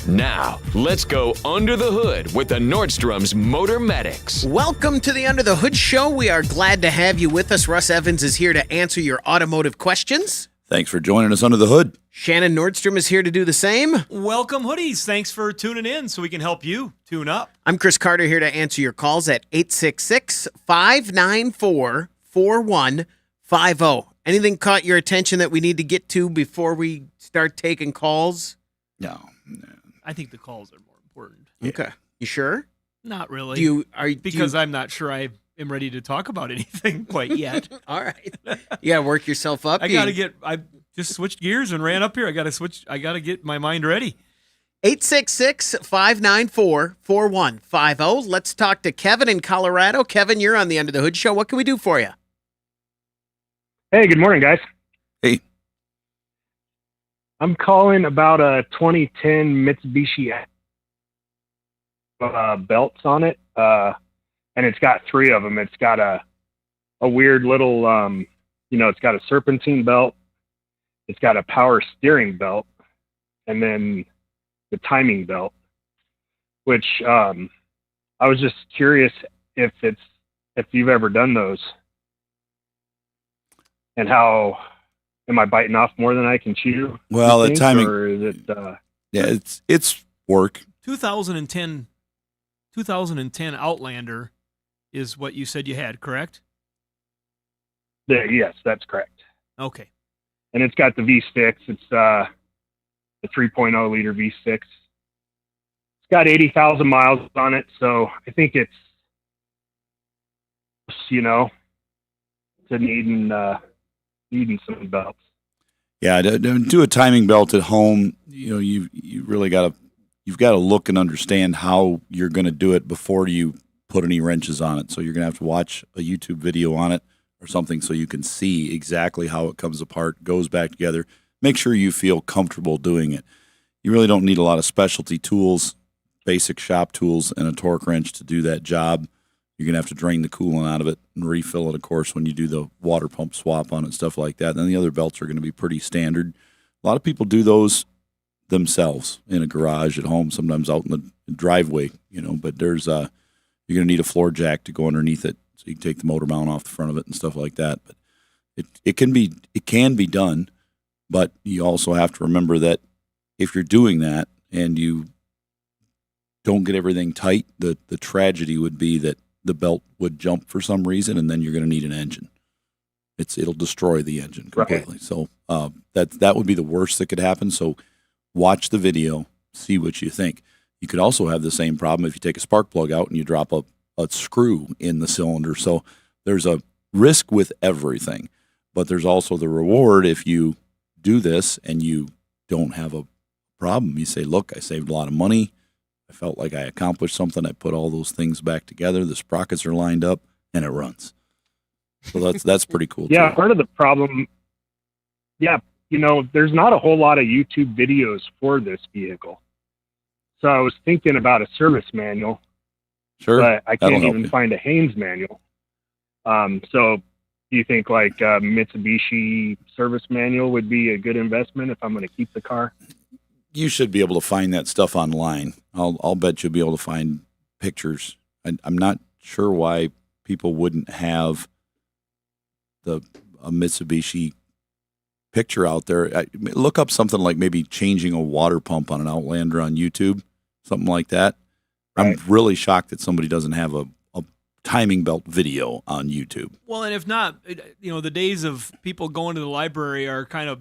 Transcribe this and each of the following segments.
Now, let's go under the hood with the Nordstrom's Motor Medics. Welcome to the Under the Hood Show. We are glad to have you with us. Russ Evans is here to answer your automotive questions. Thanks for joining us under the hood. Shannon Nordstrom is here to do the same. Welcome, hoodies. Thanks for tuning in so we can help you tune up. I'm Chris Carter here to answer your calls at 866-594-4150. Anything caught your attention that we need to get to before we start taking calls? No. I think the calls are more important. Okay. You sure? Not really. Because I'm not sure I am ready to talk about anything quite yet. All right. You got to work yourself up. I just switched gears and ran up here. I got to get my mind ready. 866-594-4150. Let's talk to Kevin in Colorado. Kevin, you're on the Under the Hood Show. What can we do for you? Hey, good morning, guys. Hey. I'm calling about a 2010 Mitsubishi belts on it, and it's got three of them. It's got a weird little, it's got a serpentine belt, it's got a power steering belt, and then the timing belt, which I was just curious if you've ever done those, and how. Am I biting off more than I can chew? Well, the timing, or is it? yeah, it's work. 2010 Outlander is what you said you had, correct? Yes, that's correct. Okay. And it's got the V6. It's the 3.0 liter V6. It's got 80,000 miles on it, so I think it's to needing some belts. Yeah, to do a timing belt at home, you've got to look and understand how you're going to do it before you put any wrenches on it. So you're going to have to watch a YouTube video on it or something so you can see exactly how it comes apart, goes back together. Make sure you feel comfortable doing it. You really don't need a lot of specialty tools, basic shop tools, and a torque wrench to do that job. You're going to have to drain the coolant out of it and refill it, of course, when you do the water pump swap on it, stuff like that. Then the other belts are going to be pretty standard. A lot of people do those themselves in a garage at home, sometimes out in the driveway, but there's you're going to need a floor jack to go underneath it so you can take the motor mount off the front of it and stuff like that. But it can be done, but you also have to remember that if you're doing that and you don't get everything tight, the tragedy would be that the belt would jump for some reason, and then you're going to need an engine. It'll destroy the engine completely. Right. So that would be the worst that could happen. So watch the video, see what you think. You could also have the same problem if you take a spark plug out and you drop a screw in the cylinder. So there's a risk with everything, but there's also the reward if you do this and you don't have a problem. You say, look, I saved a lot of money. I felt like I accomplished something. I put all those things back together. The sprockets are lined up, and it runs. So that's pretty cool. Yeah, too. Part of the problem, there's not a whole lot of YouTube videos for this vehicle. So I was thinking about a service manual. Sure. But I can't even find a Haynes manual. So do you think like a Mitsubishi service manual would be a good investment if I'm going to keep the car? You should be able to find that stuff online. I'll bet you'll be able to find pictures. I'm not sure why people wouldn't have a Mitsubishi picture out there. Look up something like maybe changing a water pump on an Outlander on YouTube, something like that. Right. I'm really shocked that somebody doesn't have a timing belt video on YouTube. Well, and if not, the days of people going to the library are kind of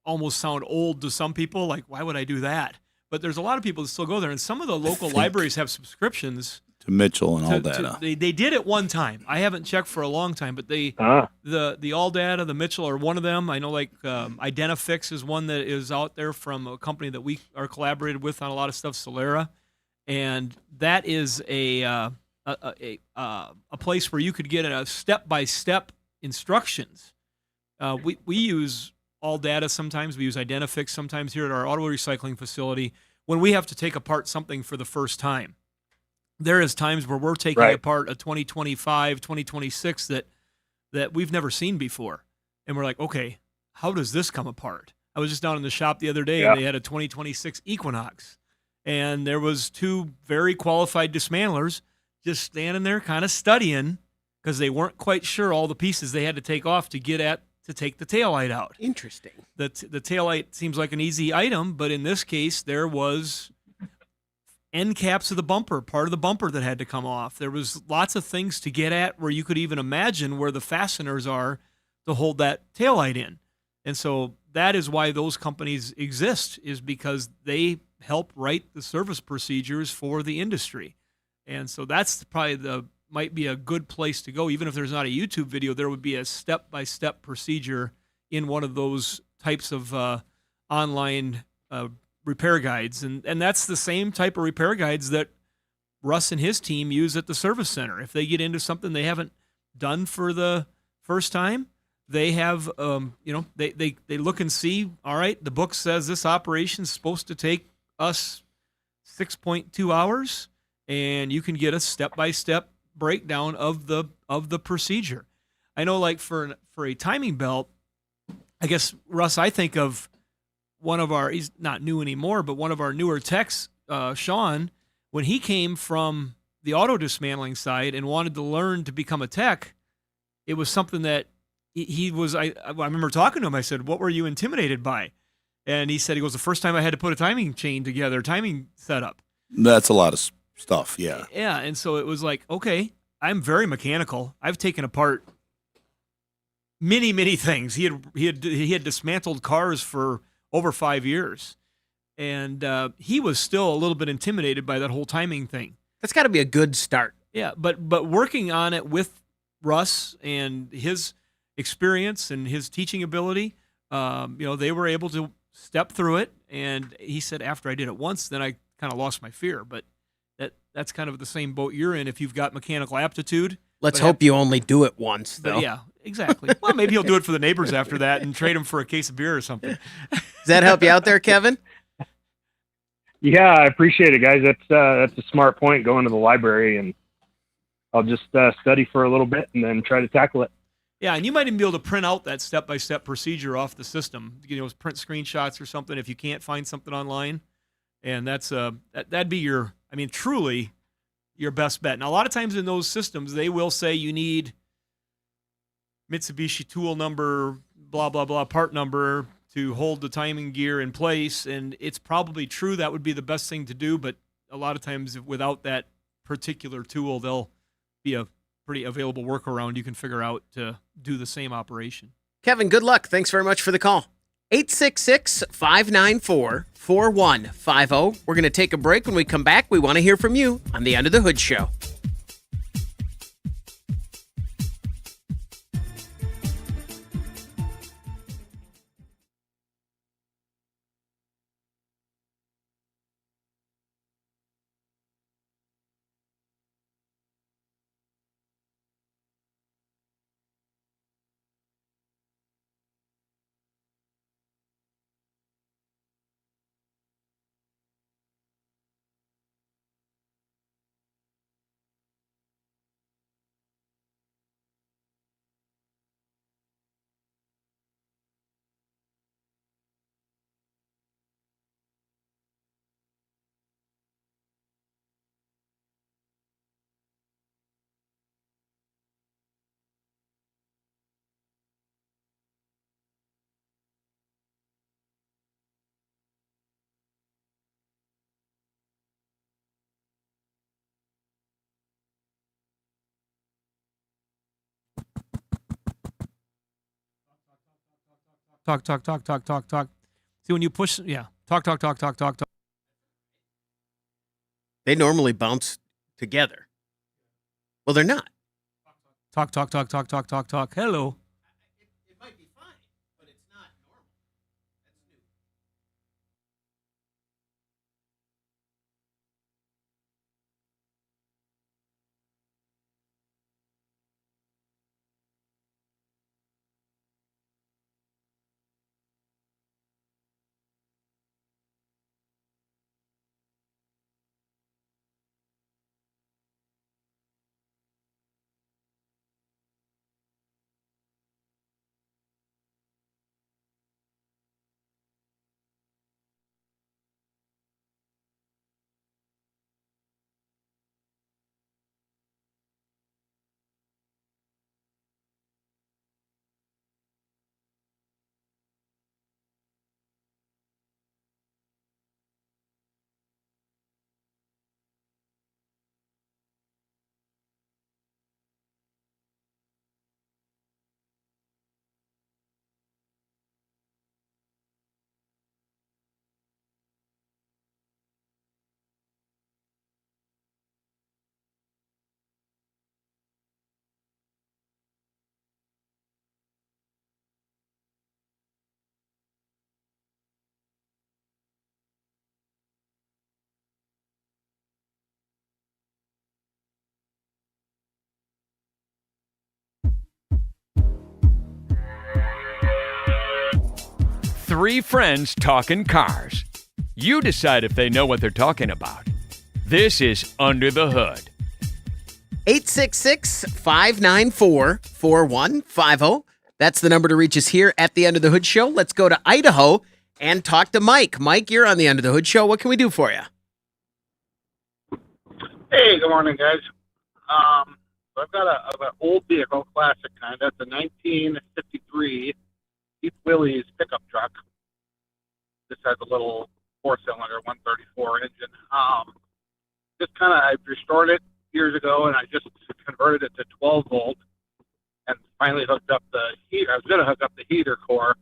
almost sound old to some people. Like, why would I do that? But there's a lot of people that still go there, and some of the local libraries have subscriptions to Mitchell and AllData. They did it one time. I haven't checked for a long time, but the AllData, the Mitchell are one of them. I know Identifix is one that is out there from a company that we are collaborated with on a lot of stuff, Solera, and that is a place where you could get a step-by-step instructions. We use AllData sometimes. We use Identifix sometimes here at our auto recycling facility when we have to take apart something for the first time. There is times where we're taking apart a 2025, 2026 that we've never seen before. And we're like, okay, how does this come apart? I was just down in the shop the other day and they had a 2026 Equinox. and there was two very qualified dismantlers just standing there kind of studying because they weren't quite sure all the pieces they had to take off to take the taillight out. Interesting. The taillight seems like an easy item, but in this case, there was end caps of the bumper, part of the bumper that had to come off. There was lots of things to get at where you could even imagine where the fasteners are to hold that taillight in. And so that is why those companies exist, is because they help write the service procedures for the industry. And so that's probably might be a good place to go. Even if there's not a YouTube video, there would be a step-by-step procedure in one of those types of online repair guides. And that's the same type of repair guides that Russ and his team use at the service center. If they get into something they haven't done for the first time, they have, they look and see, all right, the book says this operation is supposed to take us 6.2 hours, and you can get a step-by-step breakdown of the procedure. I know, like for a timing belt, I guess, Russ, I think of one of our, he's not new anymore, but one of our newer techs, Sean, when he came from the auto dismantling side and wanted to learn to become a tech, it was something that he was, I remember talking to him, I said, what were you intimidated by? And he said, the first time I had to put a timing chain together, timing setup. That's a lot of stuff, yeah. Yeah, and so it was like, okay, I'm very mechanical. I've taken apart many things. He had dismantled cars for over 5 years, and he was still a little bit intimidated by that whole timing thing. That's got to be a good start. Yeah, but working on it with Russ and his experience and his teaching ability, they were able to step through it. And he said, after I did it once, then I kind of lost my fear. But that's kind of the same boat you're in if you've got mechanical aptitude. Let's hope you only do it once, though. Yeah, exactly. Well, maybe he'll do it for the neighbors after that and trade them for a case of beer or something. Does that help you out there, Kevin? Yeah, I appreciate it, guys. That's a smart point, going to the library, and I'll just study for a little bit and then try to tackle it. Yeah, and you might even be able to print out that step-by-step procedure off the system. Print screenshots or something if you can't find something online. And that'd be truly your best bet. Now, a lot of times in those systems, they will say you need Mitsubishi tool number, blah, blah, blah, part number to hold the timing gear in place. And it's probably true that would be the best thing to do. But a lot of times without that particular tool, there'll be a pretty available workaround you can figure out to do the same operation. Kevin, good luck. Thanks very much for the call. 866-594-4150. We're going to take a break. When we come back, we want to hear from you on the Under the Hood Show. Talk. See, when you push, talk. They normally bounce together. Well, they're not. Talk. Hello. It might be fine, but it's not normal. That's new. Three friends talking cars. You decide if they know what they're talking about. This is Under the Hood. 866-594-4150. That's the number to reach us here at the Under the Hood Show. Let's go to Idaho and talk to Mike. Mike, you're on the Under the Hood Show. What can we do for you? Hey, good morning, guys. So I've got an old vehicle, classic kind. That's a 1953 Jeep Willys pickup truck. This has a little four-cylinder 134 engine. I restored it years ago, and I just converted it to 12 volt, and finally hooked up the heater. I was going to hook up the heater core,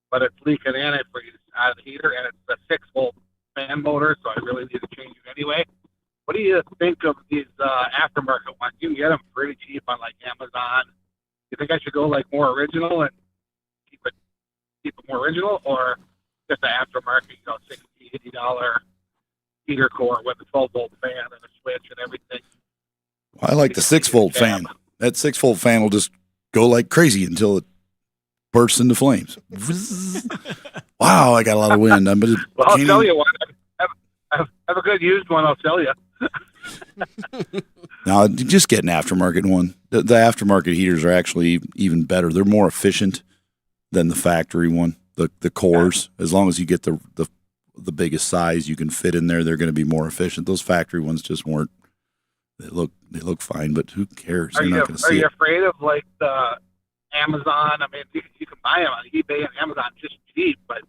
but it's leaking antifreeze out of the heater, and it's a 6-volt fan motor, so I really need to change it anyway. What do you think of these aftermarket ones? You can get them pretty cheap on like Amazon. You think I should go like more original and keep it more original, or just the aftermarket, $60, $80 heater core with a 12-volt fan and a switch and everything? Well, I like the 6-volt fan. That 6-volt fan will just go like crazy until it bursts into flames. Wow, I got a lot of wind. Well, I'll tell you one. Have a good used one, I'll tell you. No, just get an aftermarket one. The aftermarket heaters are actually even better. They're more efficient than the factory one. The cores, as long as you get the biggest size you can fit in there, they're going to be more efficient. Those factory ones just weren't. They look fine, but who cares? Are you afraid of like the Amazon? I mean, you can buy them on eBay and Amazon just cheap, but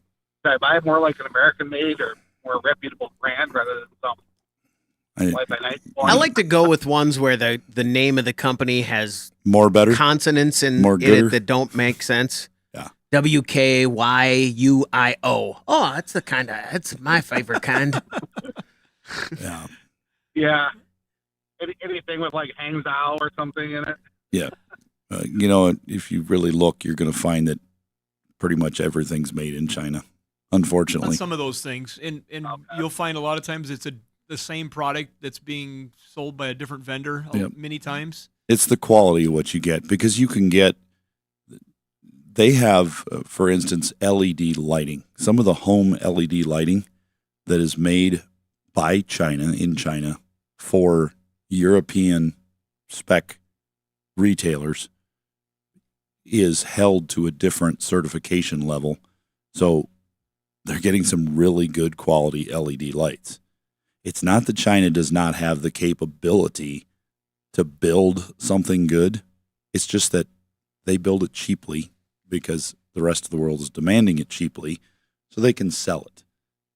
should I buy more like an American-made or more reputable brand rather than some fly-by-night one? I like to go with ones where the name of the company has more better consonants in it that don't make sense. Yeah. WKYUIO. Oh, that's my favorite kind. Yeah. Yeah. Anything with like Hangzhou or something in it? Yeah. If you really look, you're going to find that pretty much everything's made in China, unfortunately. On some of those things. And you'll find a lot of times it's the same product that's being sold by a different vendor many times. It's the quality of what you get, because you can get, they have, for instance, LED lighting. Some of the home LED lighting that is made by China, in China, for European spec retailers is held to a different certification level. So they're getting some really good quality LED lights. It's not that China does not have the capability to build something good. It's just that they build it cheaply because the rest of the world is demanding it cheaply, so they can sell it.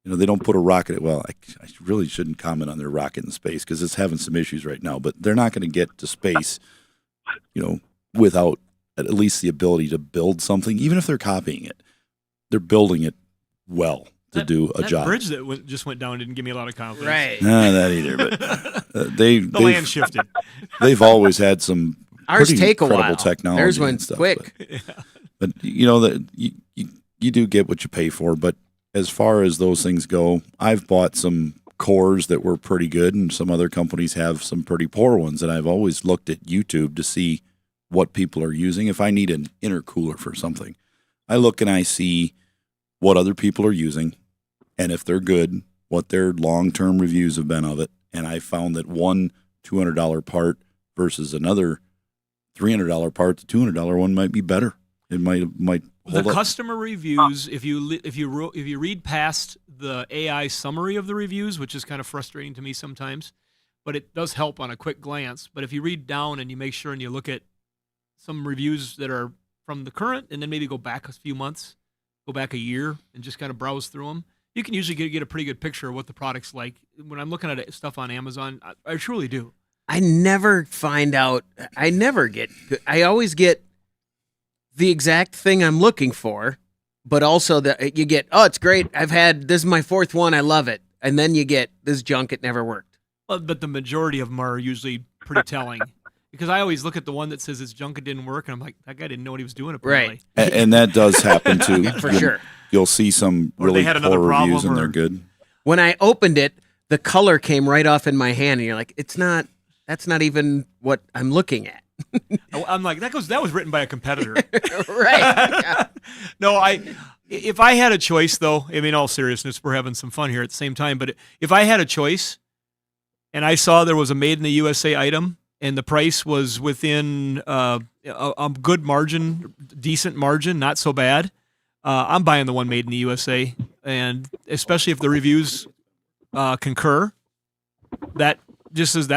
They don't put a rocket. Well, I really shouldn't comment on their rocket in space because it's having some issues right now. But they're not going to get to space, without at least the ability to build something. Even if they're copying it, they're building it well to do a job. That bridge that just went down didn't give me a lot of confidence. Right. Not that either. But the land shifted. They've always had some Ours pretty take a incredible while. technology. Theirs and went stuff, quick. But that you do get what you pay for. But as far as those things go, I've bought some cores that were pretty good, and some other companies have some pretty poor ones. And I've always looked at YouTube to see what people are using. If I need an intercooler for something, I look and I see what other people are using, and if they're good, what their long-term reviews have been of it. And I found that one $200 part versus another $300 part, the $200 one might be better. It might hold up. Customer reviews, if you read past the AI summary of the reviews, which is kind of frustrating to me sometimes, but it does help on a quick glance. But if you read down and you make sure and you look at some reviews that are from the current, and then maybe go back a few months, go back a year, and just kind of browse through them, you can usually get a pretty good picture of what the product's like. When I'm looking at stuff on Amazon, I truly do. I never find out. I always get the exact thing I'm looking for, but also that you get, oh, it's great. This is my fourth one. I love it. And then you get this junk. It never worked. Well, but the majority of them are usually pretty telling. Because I always look at the one that says it's junk, it didn't work, and I'm like, that guy didn't know what he was doing, apparently. Right. And that does happen, too. For sure. You'll see some really poor reviews, and they're good. When I opened it, the color came right off in my hand, and you're like, that's not even what I'm looking at. I'm like, that was written by a competitor. Right. No, If I had a choice, though, I mean, in all seriousness, we're having some fun here at the same time, but if I had a choice and I saw there was a made in the USA item and the price was within a good margin, decent margin, not so bad, I'm buying the one made in the USA. And especially if the reviews concur, that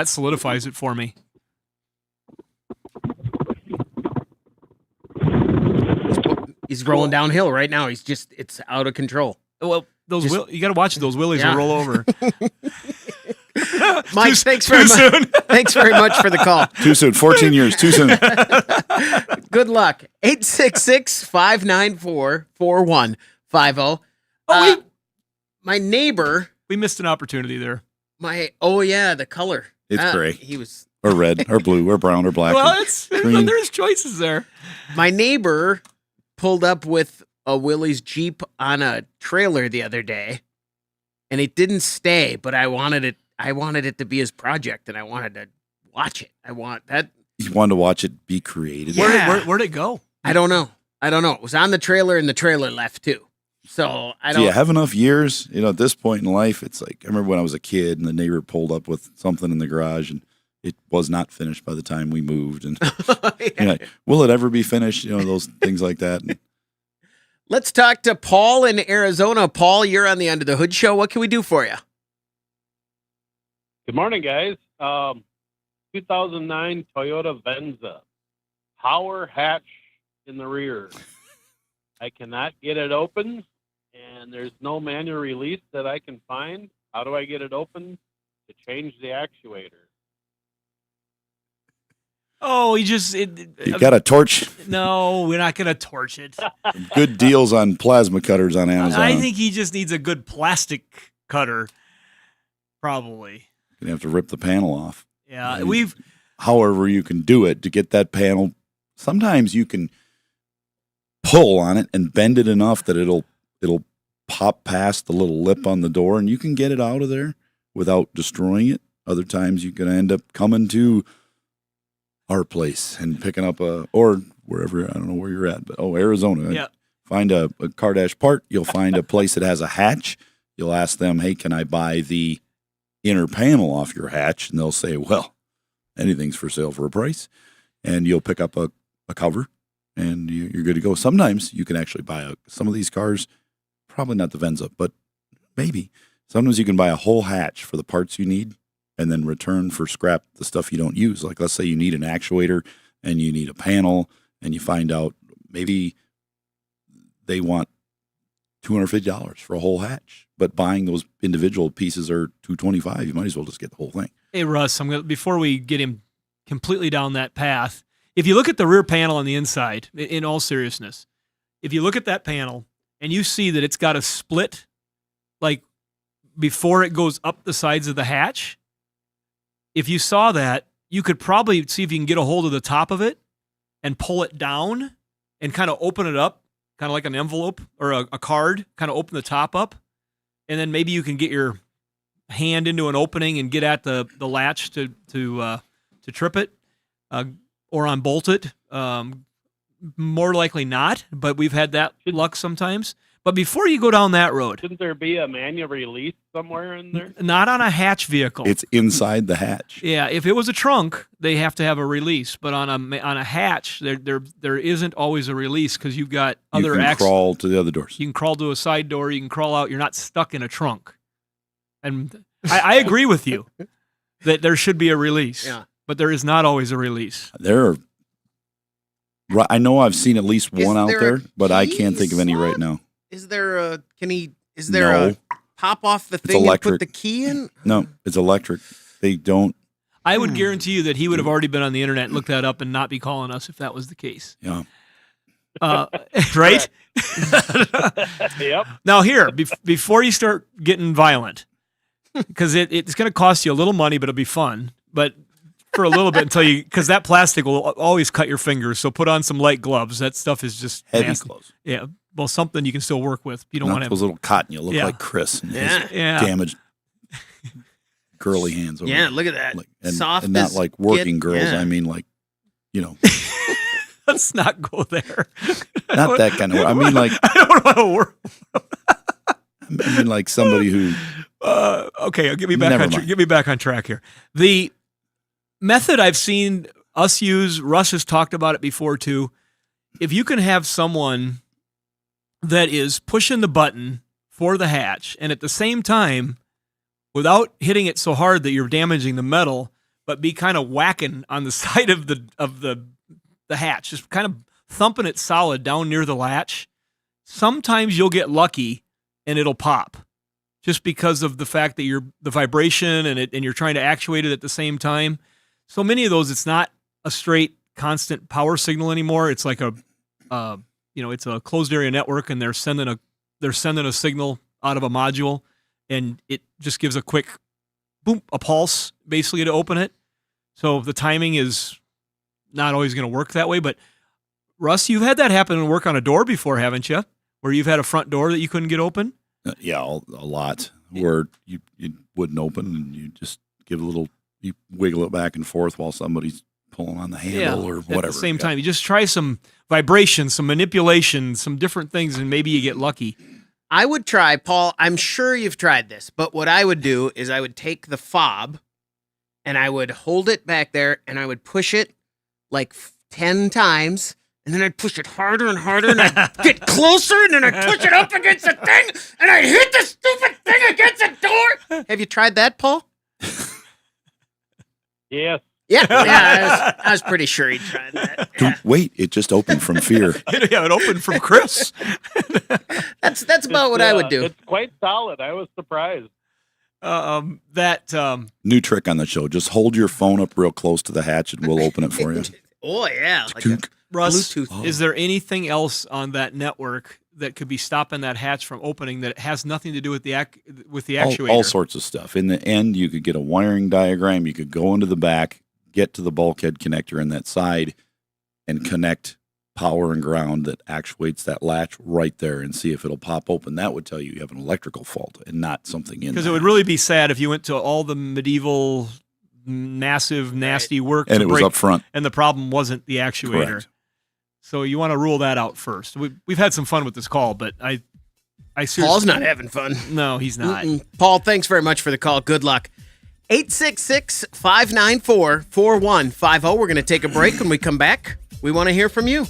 solidifies it for me. He's rolling downhill right now. It's out of control. Well, you got to watch those Willys will roll over. Mike, thanks very much for the call. Too soon. 14 years. Too soon. Good luck. 866-594-4150. My neighbor. We missed an opportunity there. The color. It's gray. He was or red or blue or brown or black. Well, there's choices there. My neighbor pulled up with a Willys Jeep on a trailer the other day, and it didn't stay, but I wanted it to be his project, and I wanted to watch it. I want that. You wanted to watch it be created. Yeah. Where'd it go? I don't know. It was on the trailer, and the trailer left too. So I don't. Do you have enough years? At this point in life, it's like I remember when I was a kid, and the neighbor pulled up with something in the garage, and it was not finished by the time we moved. And will it ever be finished? Those things like that. Let's talk to Paul in Arizona. Paul, you're on the Under the Hood show. What can we do for you? Good morning, guys. 2009 Toyota Venza. Power hatch in the rear. I cannot get it open, and there's no manual release that I can find. How do I get it open to change the actuator? Oh, you got a torch? No, we're not going to torch it. Good deals on plasma cutters on Amazon. I think he just needs a good plastic cutter, probably. You're going to have to rip the panel off. Yeah, however you can do it to get that panel. Sometimes you can pull on it and bend it enough that it'll pop past the little lip on the door, and you can get it out of there without destroying it. Other times you're going to end up coming to our place and picking up or wherever, I don't know where you're at, but Arizona. Yeah. Find a car dash part. You'll find a place that has a hatch. You'll ask them, hey, can I buy the inner panel off your hatch? And they'll say, well, anything's for sale for a price. And you'll pick up a cover, and you're good to go. Sometimes you can actually buy some of these cars, probably not the Venza, but maybe. Sometimes you can buy a whole hatch for the parts you need and then return for scrap the stuff you don't use. Like, let's say you need an actuator and you need a panel, and you find out maybe they want $250 for a whole hatch, but buying those individual pieces are $225. You might as well just get the whole thing. Hey, Russ, before we get him completely down that path, if you look at the rear panel on the inside, in all seriousness, if you look at that panel and you see that it's got a split, like before it goes up the sides of the hatch, if you saw that, you could probably see if you can get a hold of the top of it and pull it down and kind of open it up, kind of like an envelope or a card, kind of open the top up. And then maybe you can get your hand into an opening and get at the latch to trip it or unbolt it. More likely not, but we've had that luck sometimes. But before you go down that road, shouldn't there be a manual release somewhere in there? Not on a hatch vehicle. It's inside the hatch. Yeah, if it was a trunk, they have to have a release. But on a hatch, there isn't always a release because you've got other. You can crawl to the other doors. You can crawl to a side door. You can crawl out. You're not stuck in a trunk. And I agree with you that there should be a release. Yeah. But there is not always a release. I know I've seen at least one out there, but I can't think of any slot? right now. Is there a No. pop off the thing and electric. put the key in? No, it's electric. They don't. I would guarantee you that he would have already been on the internet and looked that up and not be calling us if that was the case. Yeah. Right? Yep. Now here, before you start getting violent, because it's going to cost you a little money, but it'll be fun. But for a little bit because that plastic will always cut your fingers. So put on some light gloves. That stuff is just Heavy nasty. gloves. Yeah. Well, something you can still work with. You don't Not want to those little cotton. You look Yeah. like Chris. And his Yeah. damaged girly hands. Over Yeah, there. look at that. And Soft not as like working kid. girls. Yeah. I mean, like, Let's not go there. Not that kind of work. I mean, like, I don't know how to work. I mean, like somebody who. Okay, get me back Never on mind. get me back on track here. The method I've seen us use, Russ has talked about it before too. If you can have someone that is pushing the button for the hatch, and at the same time, without hitting it so hard that you're damaging the metal, but be kind of whacking on the side of the hatch, just kind of thumping it solid down near the latch. Sometimes you'll get lucky and it'll pop, just because of the fact that the vibration and you're trying to actuate it at the same time. So many of those, it's not a straight constant power signal anymore. It's like it's a closed area network, and they're sending a signal out of a module, and it just gives a quick boom, a pulse basically to open it. So the timing is not always going to work that way. But Russ, you've had that happen and work on a door before, haven't you? Where you've had a front door that you couldn't get open? Yeah, a lot where you wouldn't open, and you just give you wiggle it back and forth while somebody's pulling on the handle or whatever. At the same time, you just try some vibration, some manipulation, some different things, and maybe you get lucky. I would try, Paul, I'm sure you've tried this, but what I would do is I would take the fob and I would hold it back there and I would push it like 10 times, and then I'd push it harder and harder, and I'd get closer, and then I'd push it up against the thing, and I'd hit the stupid thing against the door. Have you tried that, Paul? Yes. Yeah, I was pretty sure he tried that. Yeah. Wait, it just opened from fear. Yeah, it opened from Chris. That's about what I would do. It's quite solid. I was surprised. New trick on the show. Just hold your phone up real close to the hatch and we'll open it for you. Oh, yeah. Like Kunk. Russ, Bluetooth. is there anything else on that network that could be stopping that hatch from opening that has nothing to do with the actuator? All sorts of stuff. In the end, you could get a wiring diagram. You could go into the back, get to the bulkhead connector in that side, and connect power and ground that actuates that latch right there and see if it'll pop open. That would tell you have an electrical fault and not something in there. Because it would really be sad if you went to all the medieval, massive, nasty work And to it was break, up front. and the problem wasn't the actuator. Correct. So you want to rule that out first. We've had some fun with this call, but I seriously, Paul's not having fun. No, he's not. Paul, thanks very much for the call. Good luck. 866-594-4150. We're going to take a break. When we come back, we want to hear from you.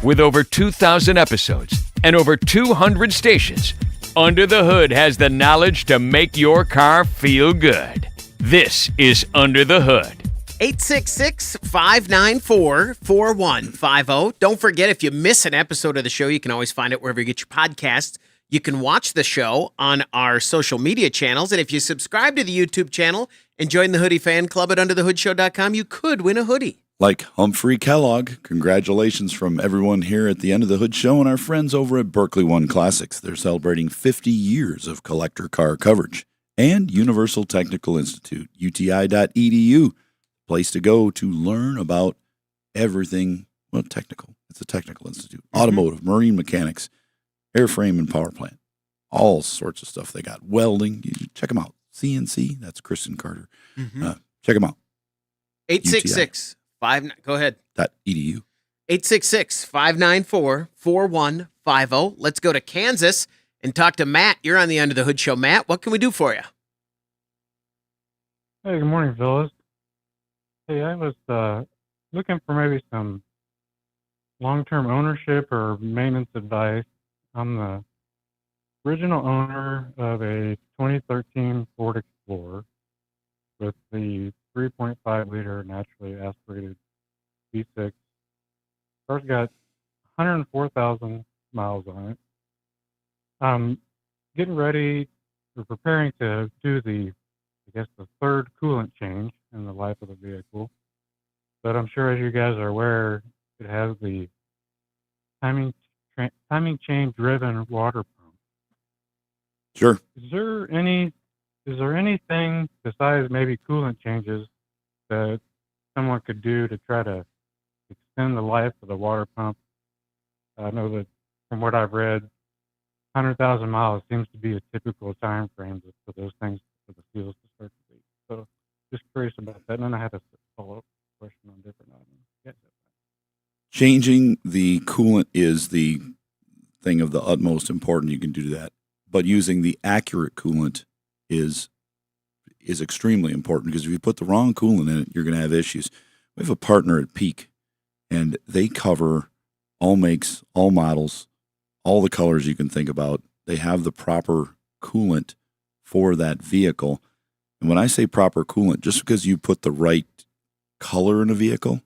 With over 2,000 episodes and over 200 stations, Under the Hood has the knowledge to make your car feel good. This is Under the Hood. 866-594-4150. Don't forget, if you miss an episode of the show, you can always find it wherever you get your podcasts. You can watch the show on our social media channels. And if you subscribe to the YouTube channel and join the Hoodie Fan Club at underthehoodshow.com, you could win a hoodie. Like Humphrey Kellogg, congratulations from everyone here at the End of the Hood Show and our friends over at Berkeley One Classics. They're celebrating 50 years of collector car coverage. And Universal Technical Institute, uti.edu, place to go to learn about everything, well, technical. It's a technical institute. Automotive, marine mechanics, airframe and power plant, all sorts of stuff they got. Welding, check them out. CNC, that's Kristen Carter. Check them out. 866 go ahead. .edu. 866-594-4150. Let's go to Kansas and talk to Matt. You're on the Under the Hood Show. Matt, what can we do for you? Hey, good morning, fellas. Hey, I was looking for maybe some long-term ownership or maintenance advice. I'm the original owner of a 2013 Ford Explorer with the 3.5-liter naturally aspirated V6. Car's got 104,000 miles on it. I'm getting ready, or preparing to do the third coolant change in the life of the vehicle. But I'm sure, as you guys are aware, it has the timing chain driven water pump. Sure. Is there anything besides maybe coolant changes that someone could do to try to extend the life of the water pump? I know that from what I've read, 100,000 miles seems to be a typical time frame for those things, for the seals to start to leak. So just curious about that. And then I had a follow-up question on different items. Yes. Changing the coolant is the thing of the utmost importance. You can do that. But using the accurate coolant is extremely important, because if you put the wrong coolant in it, you're going to have issues. We have a partner at Peak, and they cover all makes, all models, all the colors you can think about. They have the proper coolant for that vehicle. And when I say proper coolant, just because you put the right color in a vehicle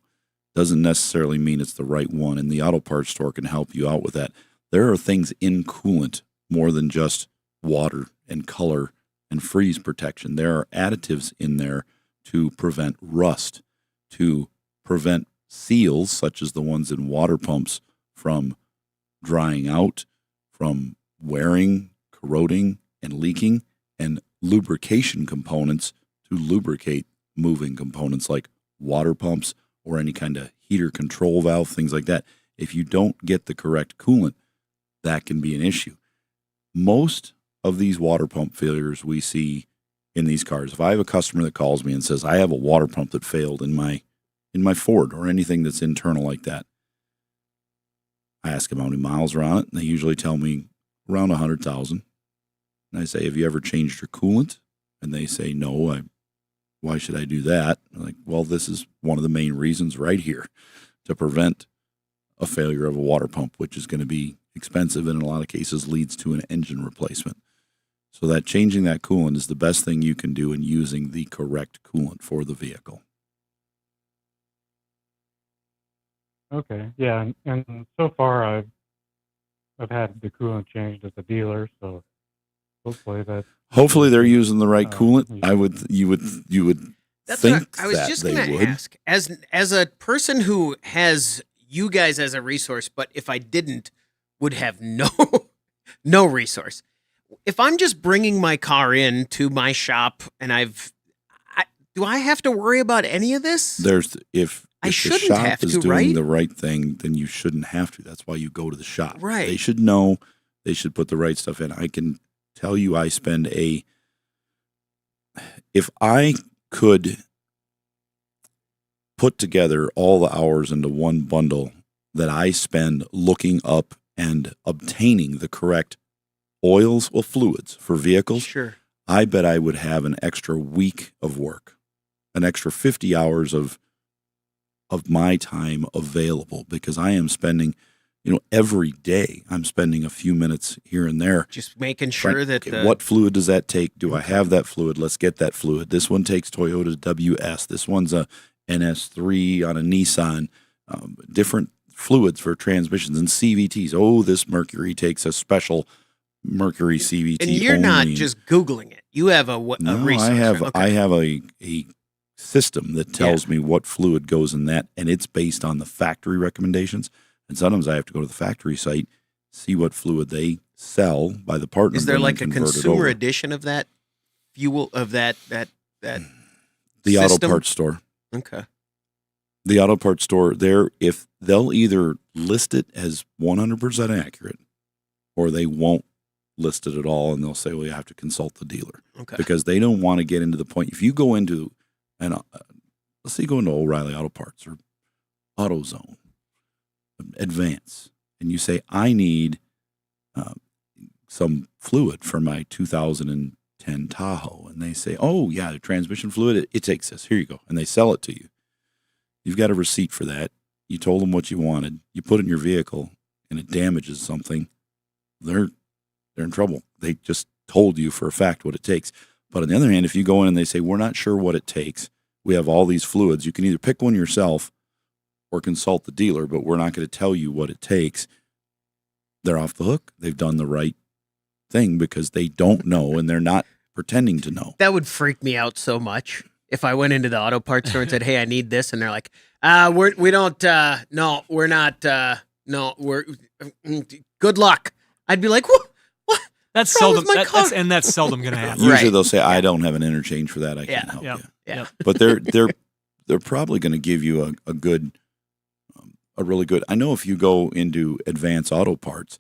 doesn't necessarily mean it's the right one. And the auto parts store can help you out with that. There are things in coolant more than just water and color and freeze protection. There are additives in there to prevent rust, to prevent seals, such as the ones in water pumps, from drying out, from wearing, corroding, and leaking, and lubrication components to lubricate moving components like water pumps or any kind of heater control valve, things like that. If you don't get the correct coolant, that can be an issue. Most of these water pump failures we see in these cars, if I have a customer that calls me and says, I have a water pump that failed in my Ford or anything that's internal like that, I ask them how many miles are on it, and they usually tell me around 100,000. And I say, have you ever changed your coolant? And they say, no. Why should I do that? I'm like, well, this is one of the main reasons right here to prevent a failure of a water pump, which is going to be expensive and in a lot of cases leads to an engine replacement. So that changing that coolant is the best thing you can do in using the correct coolant for the vehicle. Okay, yeah, and so far I've had the coolant changed at the dealer, so hopefully they're using the right coolant. You would That's think what I was that just they going to would. ask. As a person who has you guys as a resource, but if I didn't, would have no resource. If I'm just bringing my car in to my shop and do I have to worry about any of this? If I the shouldn't shop have is to, doing right? the right thing, then you shouldn't have to. That's why you go to the shop. Right. They should know. They should put the right stuff in. I can tell you, if I could put together all the hours into one bundle that I spend looking up and obtaining the correct fluids for vehicles, Sure. I bet I would have an extra week of work, an extra 50 hours of my time available, because I am spending every day I'm spending a few minutes here and there. Just making sure that what fluid does that take? Do I have that fluid? Let's get that fluid. This one takes Toyota WS. This one's a NS3 on a Nissan. Different fluids for transmissions and CVTs. Oh, this Mercury takes a special Mercury CVT. And you're only. not just Googling it. You have a resource. I have a system that tells me what fluid goes in that, and it's based on the factory recommendations. And sometimes I have to go to the factory site, see what fluid they sell by the partner. Is there like a consumer edition of that fuel of that the system? auto parts store? Okay. The auto parts store, if they'll either list it as 100% accurate, or they won't list it at all, and they'll say, well, you have to consult the dealer. Okay. Because they don't want to get into the point. If you go into let's say you go into O'Reilly Auto Parts or AutoZone, Advance, and you say, I need some fluid for my 2010 Tahoe, and they say, oh yeah, the transmission fluid, it takes this. Here you go, and they sell it to you. You've got a receipt for that. You told them what you wanted. You put it in your vehicle, and it damages something. They're in trouble. They just told you for a fact what it takes. But on the other hand, if you go in and they say, we're not sure what it takes, we have all these fluids, you can either pick one yourself or consult the dealer, but we're not going to tell you what it takes. They're off the hook. They've done the right thing because they don't know, and they're not pretending to know. That would freak me out so much if I went into the auto parts store and said, hey, I need this. And they're like, we're good luck. I'd be like, what? That's seldom. That's seldom going to happen. Usually they'll say, "I don't have an interchange for that. I can't help you." Yeah. But they're probably going to give you a really good. I know if you go into Advance Auto Parts,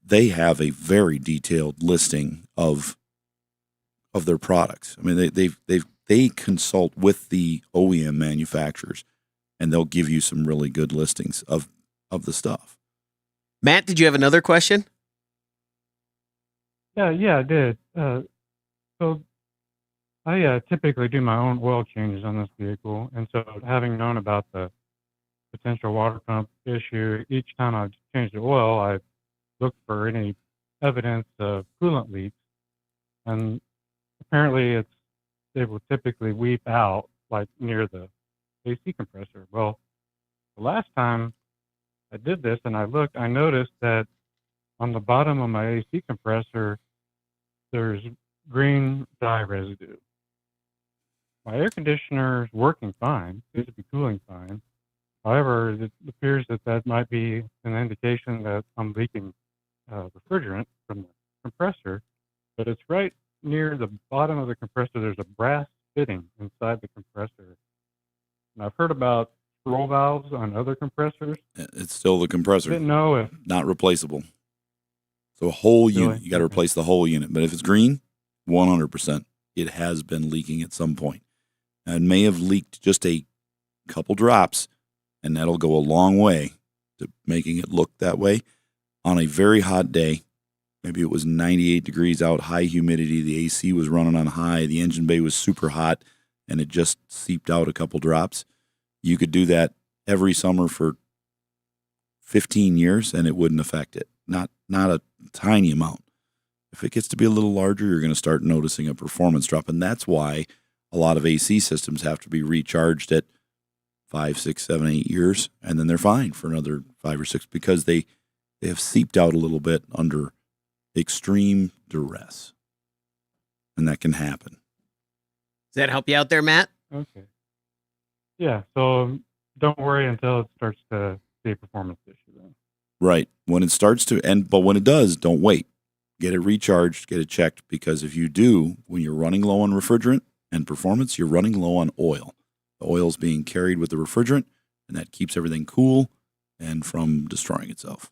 they have a very detailed listing of their products. I mean, they consult with the OEM manufacturers, and they'll give you some really good listings of the stuff. Matt, did you have another question? Yeah, I did. So I typically do my own oil changes on this vehicle, and so having known about the potential water pump issue, each time I've changed the oil, I look for any evidence of coolant leaks, and apparently they will typically weep out like near the AC compressor. Well, the last time I did this and I looked, I noticed that on the bottom of my AC compressor, there's green dye residue. My air conditioner is working fine, seems to be cooling fine. However, it appears that might be an indication that I'm leaking refrigerant from the compressor, but it's right near the bottom of the compressor. There's a brass fitting inside the compressor. And I've heard about scroll valves on other compressors. It's still the compressor. Didn't know if not replaceable. So a whole unit, you got to replace the whole unit. But if it's green, 100%, it has been leaking at some point. And it may have leaked just a couple drops, and that'll go a long way to making it look that way. On a very hot day, maybe it was 98 degrees out, high humidity, the AC was running on high, the engine bay was super hot, and it just seeped out a couple drops. You could do that every summer for 15 years, and it wouldn't affect it. Not a tiny amount. If it gets to be a little larger, you're going to start noticing a performance drop, and that's why a lot of AC systems have to be recharged at 5, 6, 7, 8 years, and then they're fine for another 5 or 6 because they have seeped out a little bit under extreme duress, and that can happen. Does that help you out there, Matt? Okay. Yeah, so don't worry until it starts to be a performance issue then. Right. When it starts to end, but when it does, don't wait. Get it recharged, get it checked, because if you do, when you're running low on refrigerant and performance, you're running low on oil. The oil's being carried with the refrigerant, and that keeps everything cool and from destroying itself.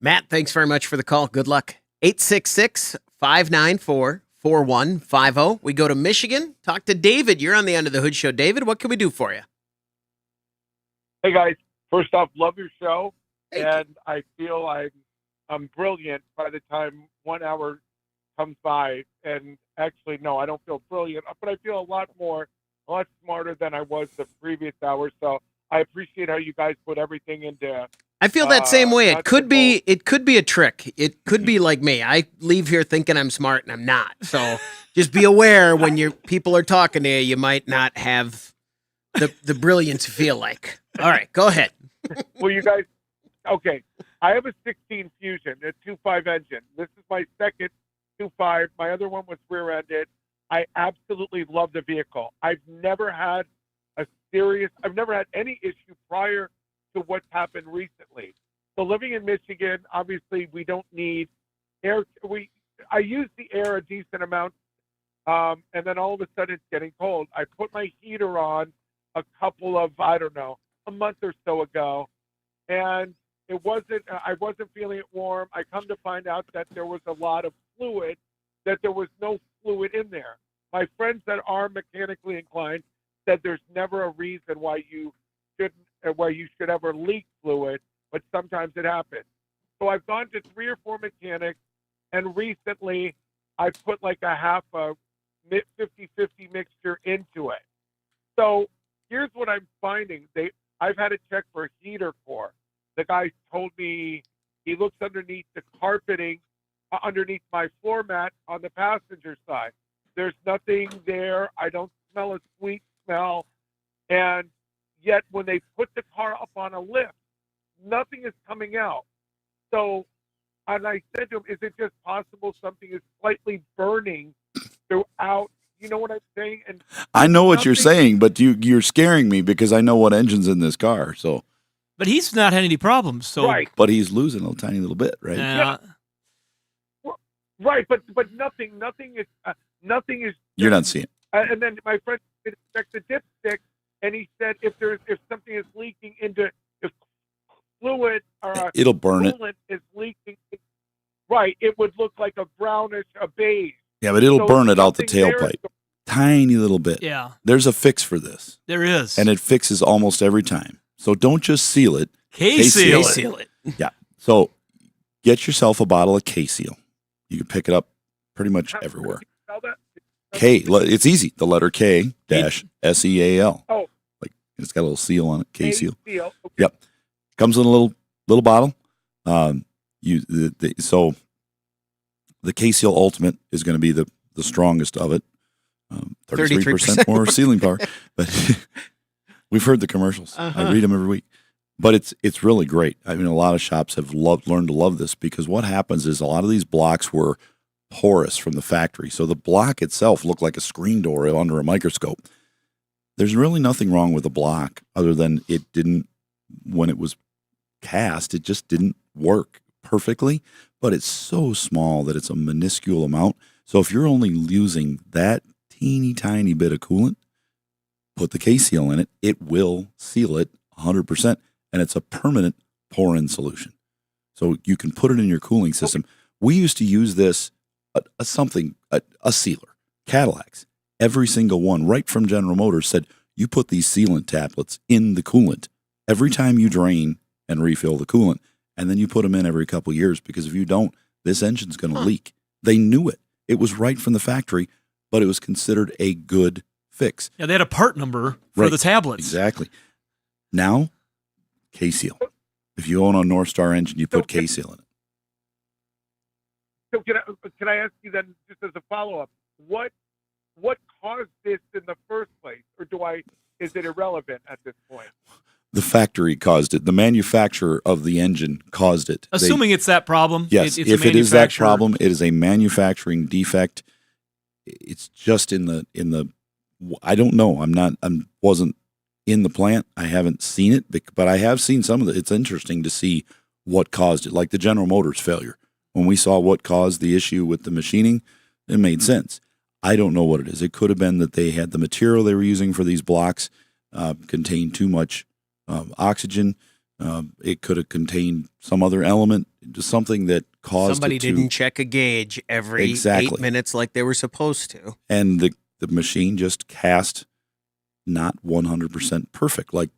Matt, thanks very much for the call. Good luck. 866-594-4150. We go to Michigan. Talk to David. You're on the Under the Hood Show. David, what can we do for you? Hey, guys. First off, love your show. Thank and you. I feel I'm brilliant by the time 1 hour comes by. And actually, no, I don't feel brilliant, but I feel a lot smarter than I was the previous hour. So I appreciate how you guys put everything into I feel that same way. It not could to be. It could be a trick. It could be like me. I leave here thinking I'm smart and I'm not. So just be aware when people are talking to you. You might not have the brilliance you feel like. All right, go ahead. Well, you guys, okay. I have a 16 Fusion, a 2.5 engine. This is my second 2.5. My other one was rear-ended. I absolutely love the vehicle. I've never had any issue prior to what's happened recently. So living in Michigan, obviously we don't need air. I use the air a decent amount, and then all of a sudden it's getting cold. I put my heater on a couple of, a month or so ago, and I wasn't feeling it warm. I come to find out that there was a lot of fluid, that there was no fluid in there. My friends that are mechanically inclined said there's never a reason why you should ever leak fluid, but sometimes it happens. So I've gone to 3 or 4 mechanics, and recently I put like a half a 50-50 mixture into it. So here's what I'm finding. I've had a check for a heater core. The guy told me he looks underneath the carpeting, underneath my floor mat on the passenger side. There's nothing there. I don't smell a sweet smell. And yet when they put the car up on a lift, nothing is coming out. So, and I said to him, is it just possible something is slightly burning throughout? You know what I'm saying? And I know what you're saying, but you're scaring me because I know what engine's in this car. So, But he's not had any problems. So right. but he's losing a tiny little bit, right? Yeah. Right, but nothing is. You're not seeing it. And then my friend checked the dipstick, and he said if something is leaking into, if fluid or It'll burn it. coolant is leaking, right, it would look like a brownish, a beige. Yeah, but it'll So burn it out the something there tailpipe. is- Tiny little bit. Yeah. There's a fix for this, There is. and it fixes almost every time. So don't just seal it. KSeal. Seal it. Yeah. So get yourself a bottle of KSeal. You can pick it up pretty much everywhere. Tell that? It's easy. The letter K dash SEAL. Oh. Like it's got a little seal on it. KSeal. KSeal, okay. Yep. Comes in a little bottle. So the KSeal Ultimate is going to be the strongest of it. 33% more sealing power. But we've heard the commercials. I read them every week. But it's really great. I mean, a lot of shops have learned to love this because what happens is a lot of these blocks were porous from the factory. So the block itself looked like a screen door under a microscope. There's really nothing wrong with the block other than it didn't, when it was cast, it just didn't work perfectly. But it's so small that it's a minuscule amount. So if you're only using that teeny tiny bit of coolant, put the KSeal in it. It will seal it 100%. And it's a permanent pour-in solution. So you can put it in your cooling system. We used to use this, a sealer, Cadillacs. Every single one, right from General Motors, said, you put these sealant tablets in the coolant every time you drain and refill the coolant. And then you put them in every couple of years because if you don't, this engine's going to leak. They knew it. It was right from the factory, but it was considered a good fix. Yeah, they had a part number for the tablets. Exactly. Now, KSeal. If you own a North Star engine, you put KSeal in it. So can I ask you then, just as a follow-up, what caused this in the first place, or is it irrelevant at this point? The factory caused it. The manufacturer of the engine caused it. Assuming it's that problem. Yes, it's if it is that problem, it is a manufacturing defect. It's just in the. I don't know. Wasn't in the plant. I haven't seen it, but I have seen some of it. It's interesting to see what caused it, like the General Motors failure. When we saw what caused the issue with the machining, it made sense. I don't know what it is. It could have been that they had the material they were using for these blocks contained too much oxygen. It could have contained some other element, just something that caused Somebody it to, didn't check a gauge every 8 minutes like they were supposed to. And the machine just cast not 100% perfect like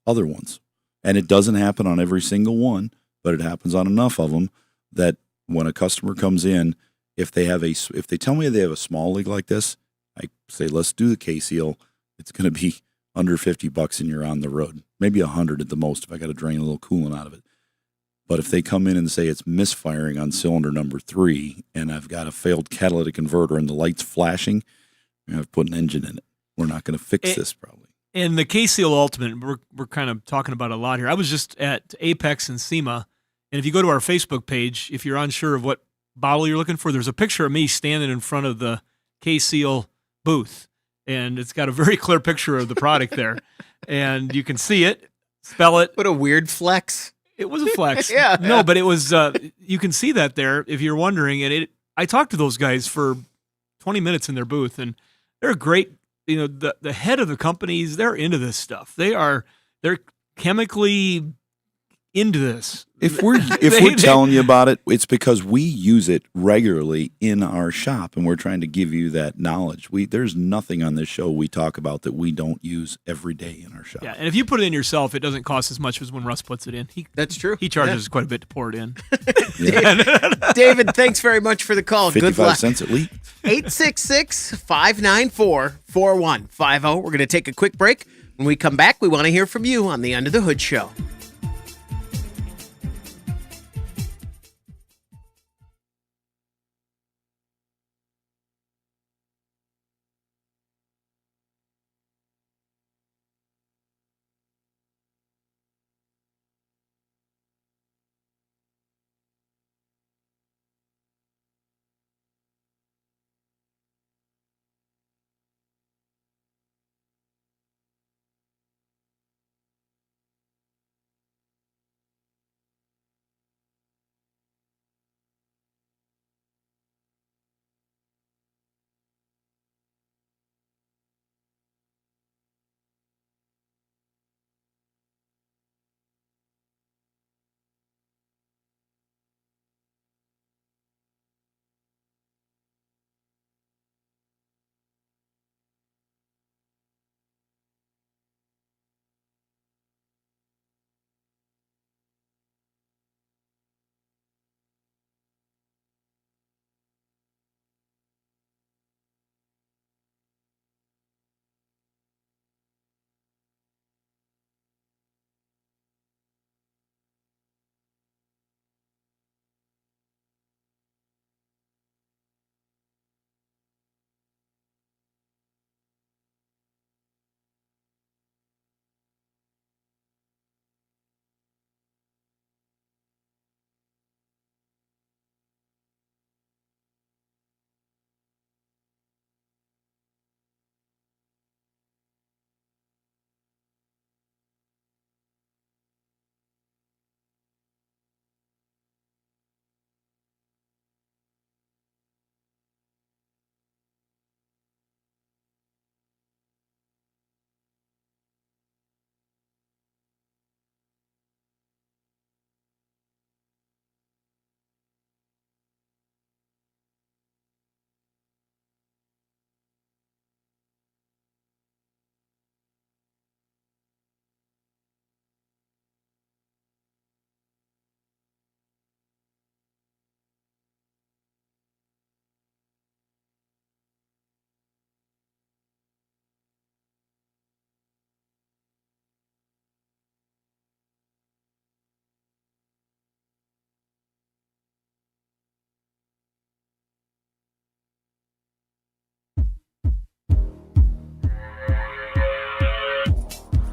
other ones. And it doesn't happen on every single one, but it happens on enough of them that when a customer comes in, if they tell me they have a small leak like this, I say, let's do the KSeal. It's going to be under $50 and you're on the road. Maybe 100 at the most if I got to drain a little coolant out of it. But if they come in and say it's misfiring on cylinder number 3 and I've got a failed catalytic converter and the light's flashing, I've put an engine in it. We're not going to fix this probably. And the KSeal Ultimate, we're kind of talking about a lot here. I was just at Apex and SEMA, and if you go to our Facebook page, if you're unsure of what bottle you're looking for, there's a picture of me standing in front of the KSeal booth, and it's got a very clear picture of the product there, and you can see it, spell it. What a weird flex. It was a flex. Yeah. No, but it was, you can see that there if you're wondering. And I talked to those guys for 20 minutes in their booth, and they're great. You know, the head of the companies, they're into this stuff. They're chemically into this. If we're telling you about it, it's because we use it regularly in our shop, and we're trying to give you that knowledge. There's nothing on this show we talk about that we don't use every day in our shop. Yeah, and if you put it in yourself, it doesn't cost as much as when Russ puts it in. That's true. He charges quite a bit to pour it in. David, thanks very much for the call. Good 55 luck. cents at least. 866-594-4150. We're going to take a quick break. When we come back, we want to hear from you on the Under the Hood Show.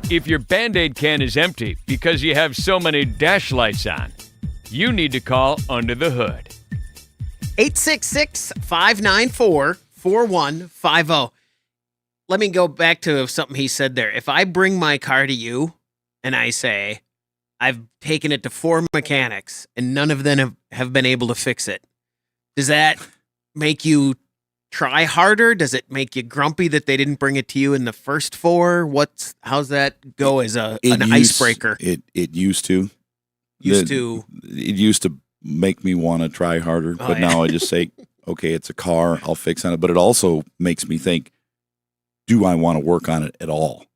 If your Band-Aid can is empty because you have so many dash lights on, you need to call Under the Hood. 866-594-4150. Let me go back to something he said there. If I bring my car to you and I say, I've taken it to 4 mechanics and none of them have been able to fix it, does that make you try harder? Does it make you grumpy that they didn't bring it to you in the first 4? How's that go as an icebreaker? It used to. It used to make me want to try harder, but now I just say, okay, it's a car, I'll fix on it. But it also makes me think, do I want to work on it at all?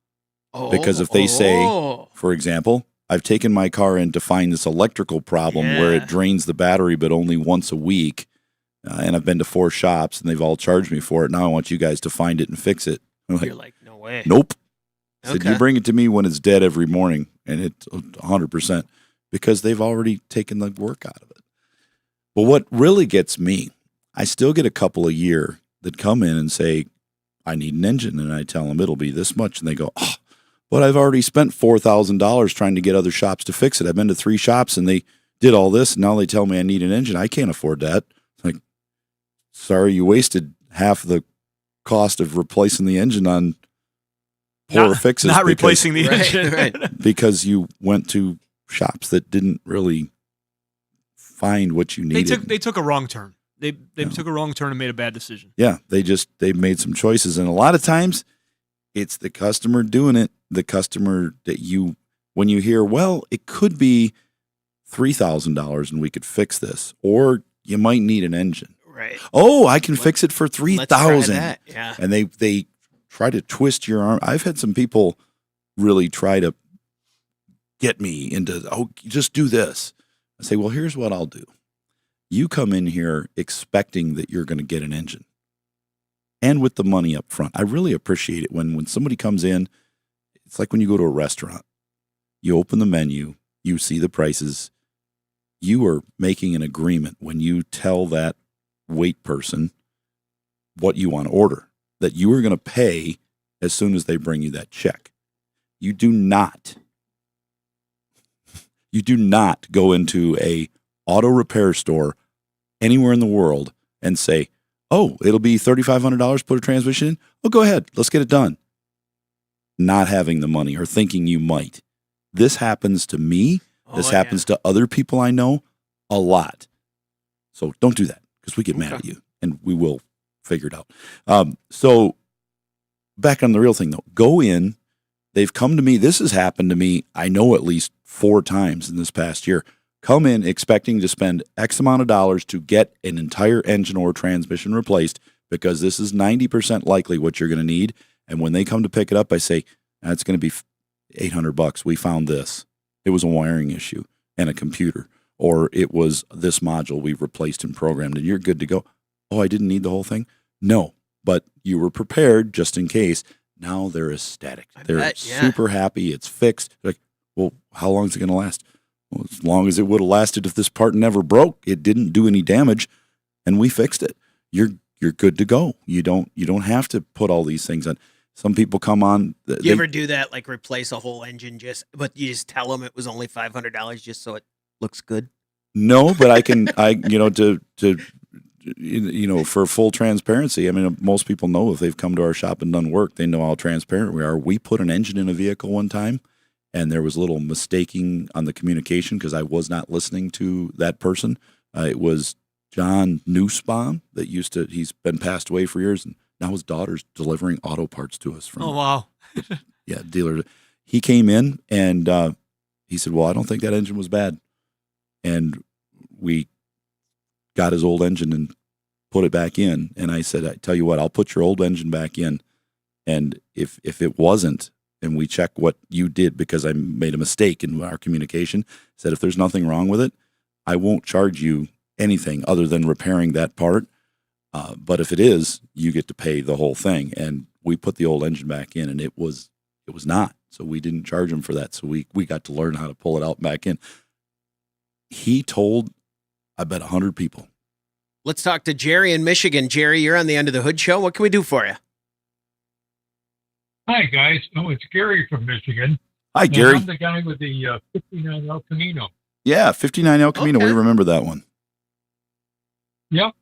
Because if they say, for example, I've taken my car in to find this electrical problem where it drains the battery, but only once a week. And I've been to 4 shops and they've all charged me for it. Now I want you guys to find it and fix it. You're like, no way. Nope. said, you bring it to me when it's dead every morning, and it's 100%, because they've already taken the work out of it. But what really gets me, I still get a couple a year that come in and say, I need an engine, and I tell them it'll be this much, and they go, oh, but I've already spent $4,000 trying to get other shops to fix it. I've been to 3 shops, and they did all this, and now they tell me I need an engine. I can't afford that. It's like, sorry, you wasted half the cost of replacing the engine on poor fixes. Not replacing the engine. Right. Because you went to shops that didn't really find what you needed. They took a wrong turn. They took a wrong turn and made a bad decision. Yeah, they made some choices, and a lot of times it's the customer doing it. The customer that when you hear, well, it could be $3,000 and we could fix this, or you might need an engine. Right. Oh, I can fix it for $3,000. Yeah. And they try to twist your arm. I've had some people really try to get me into, oh, just do this. I say, well, here's what I'll do. You come in here expecting that you're going to get an engine, and with the money up front. I really appreciate it when somebody comes in. It's like when you go to a restaurant. You open the menu, you see the prices. You are making an agreement when you tell that wait person what you want to order, that you are going to pay as soon as they bring you that check. You do not go into a auto repair store anywhere in the world and say, oh, it'll be $3,500, put a transmission in. Oh, go ahead. Let's get it done. Not having the money or thinking you might. This happens to me. This happens to other people I know a lot. So don't do that, because we get mad at you, and we will figure it out. So back on the real thing, though. Go in. They've come to me. This has happened to me, I know, at least 4 times in this past year. Come in expecting to spend X amount of dollars to get an entire engine or transmission replaced, because this is 90% likely what you're going to need. And when they come to pick it up, I say, that's going to be $800. We found this. It was a wiring issue and a computer, or it was this module we replaced and programmed, and you're good to go. Oh, I didn't need the whole thing? No, but you were prepared just in case. Now they're ecstatic. They're super happy. It's fixed. They're like, well, how long is it going to last? Well, as long as it would have lasted if this part never broke. It didn't do any damage, and we fixed it. You're good to go. You don't have to put all these things on. Some people come on. You ever do that, like replace a whole engine but you just tell them it was only $500 just so it looks good? No, but for full transparency, I mean, most people know if they've come to our shop and done work, they know how transparent we are. We put an engine in a vehicle one time, and there was a little mistaking on the communication because I was not listening to that person. It was John Nussbaum that he's been passed away for years, and now his daughter's delivering auto parts to us from. Oh, wow. Dealer. He came in and he said, well, I don't think that engine was bad. And we got his old engine and put it back in. And I said, I tell you what, I'll put your old engine back in. And if it wasn't, and we check what you did because I made a mistake in our communication, said if there's nothing wrong with it, I won't charge you anything other than repairing that part. But if it is, you get to pay the whole thing. And we put the old engine back in, and it was not. So we didn't charge him for that. So we got to learn how to pull it out and back in. He told, I bet 100 people. Let's talk to Jerry in Michigan. Jerry, you're on the Under the Hood show. What can we do for you? Hi, guys. Oh, it's Gary from Michigan. Hi, Gary. I'm the guy with the 59 El Camino. Yeah, 59 El Camino. Okay. We remember that one. Yep.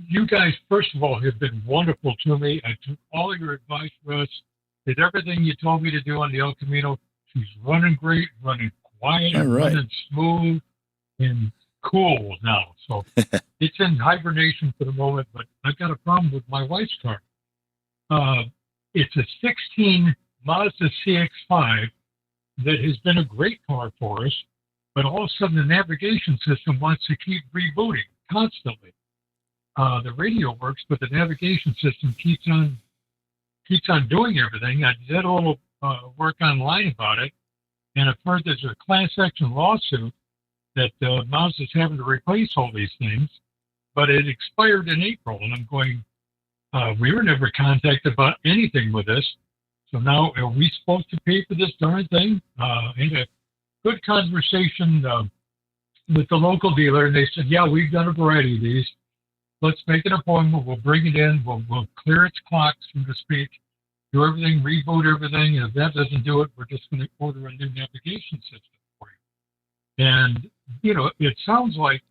You guys, first of all, have been wonderful to me. I took all your advice for us, did everything you told me to do on the El Camino. She's running great, running quiet, running smooth, and cool now. So it's in hibernation for the moment, but I've got a problem with my wife's car. It's a 16 Mazda CX-9 that has been a great car for us, but all of a sudden the navigation system wants to keep rebooting constantly. The radio works, but the navigation system keeps on doing everything. I did a little work online about it, and I've heard there's a class action lawsuit that Mazda's having to replace all these things, but it expired in April, and I'm going, we were never contacted about anything with this, So now, are we supposed to pay for this darn thing? Had a good conversation with the local dealer, and they said, yeah, we've done a variety of these. Let's make an appointment. We'll bring it in. We'll clear its clocks, so to speak, do everything, reboot everything. And if that doesn't do it, we're just going to order a new navigation system for you. And, it sounds like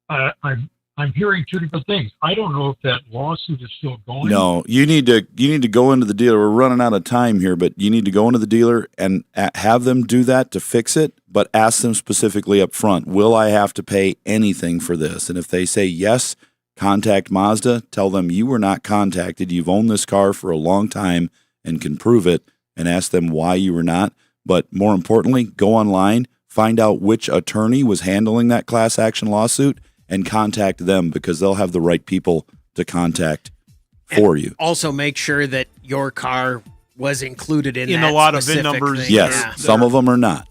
I'm hearing two different things. I don't know if that lawsuit is still going. No, you need to go into the dealer. We're running out of time here, but you need to go into the dealer and have them do that to fix it, but ask them specifically up front, will I have to pay anything for this? And if they say yes, contact Mazda, tell them you were not contacted. You've owned this car for a long time and can prove it, and ask them why you were not. But more importantly, go online, find out which attorney was handling that class action lawsuit, and contact them because they'll have the right people to contact for you. Also, make sure that your car was included in In that a lot of specific VIN numbers. thing. Yes, Yeah. some of them are not.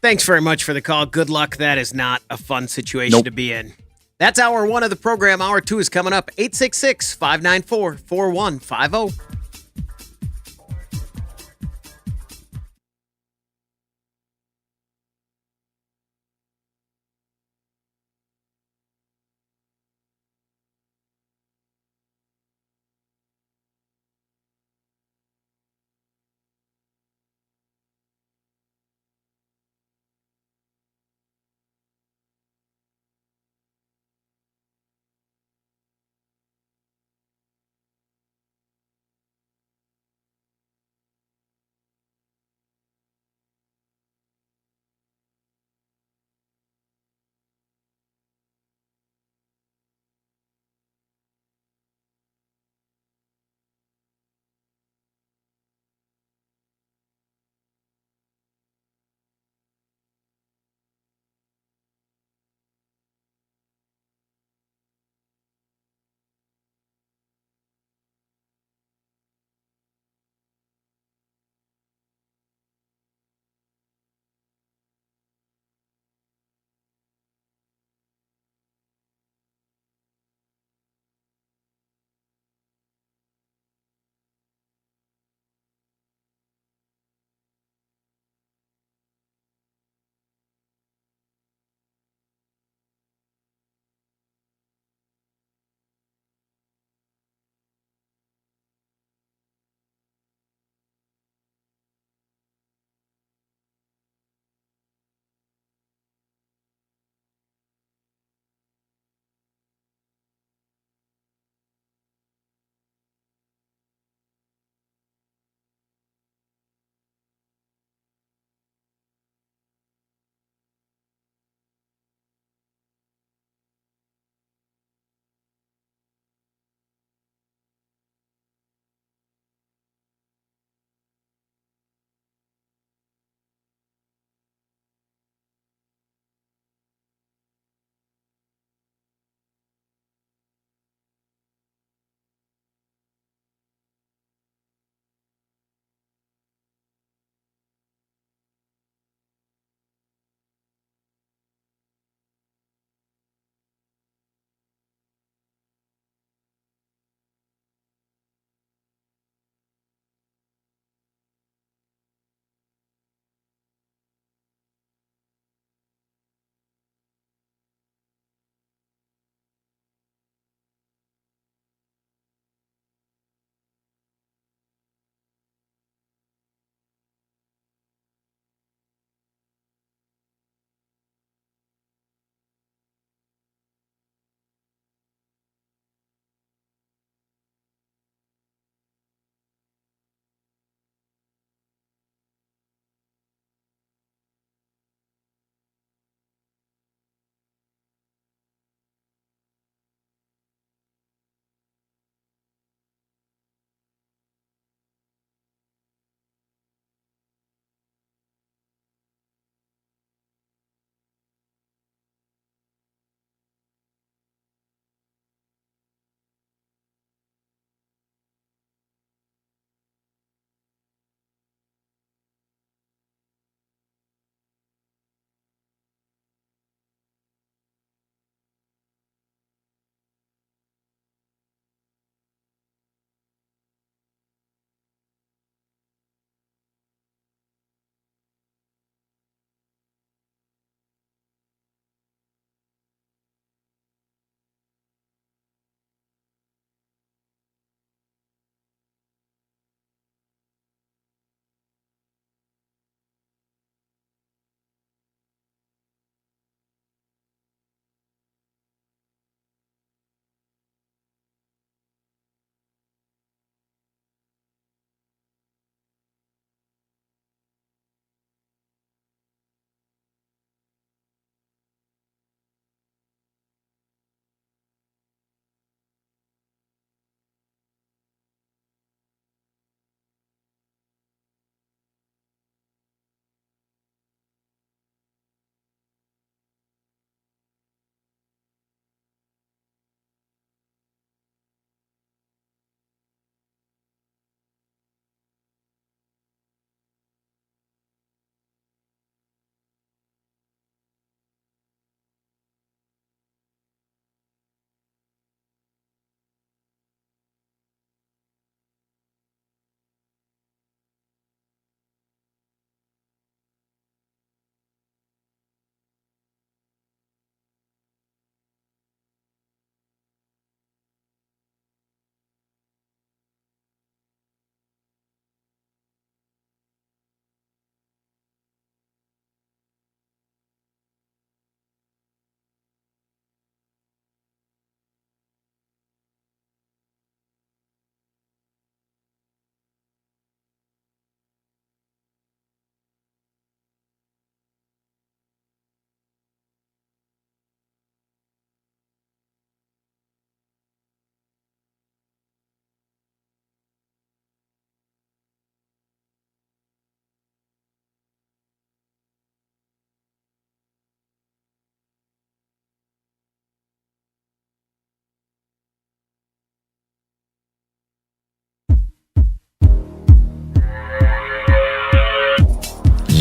Thanks very much for the call. Good luck. That is not a fun situation to be in. That's hour one of the program. Hour two is coming up. 866-594-4150.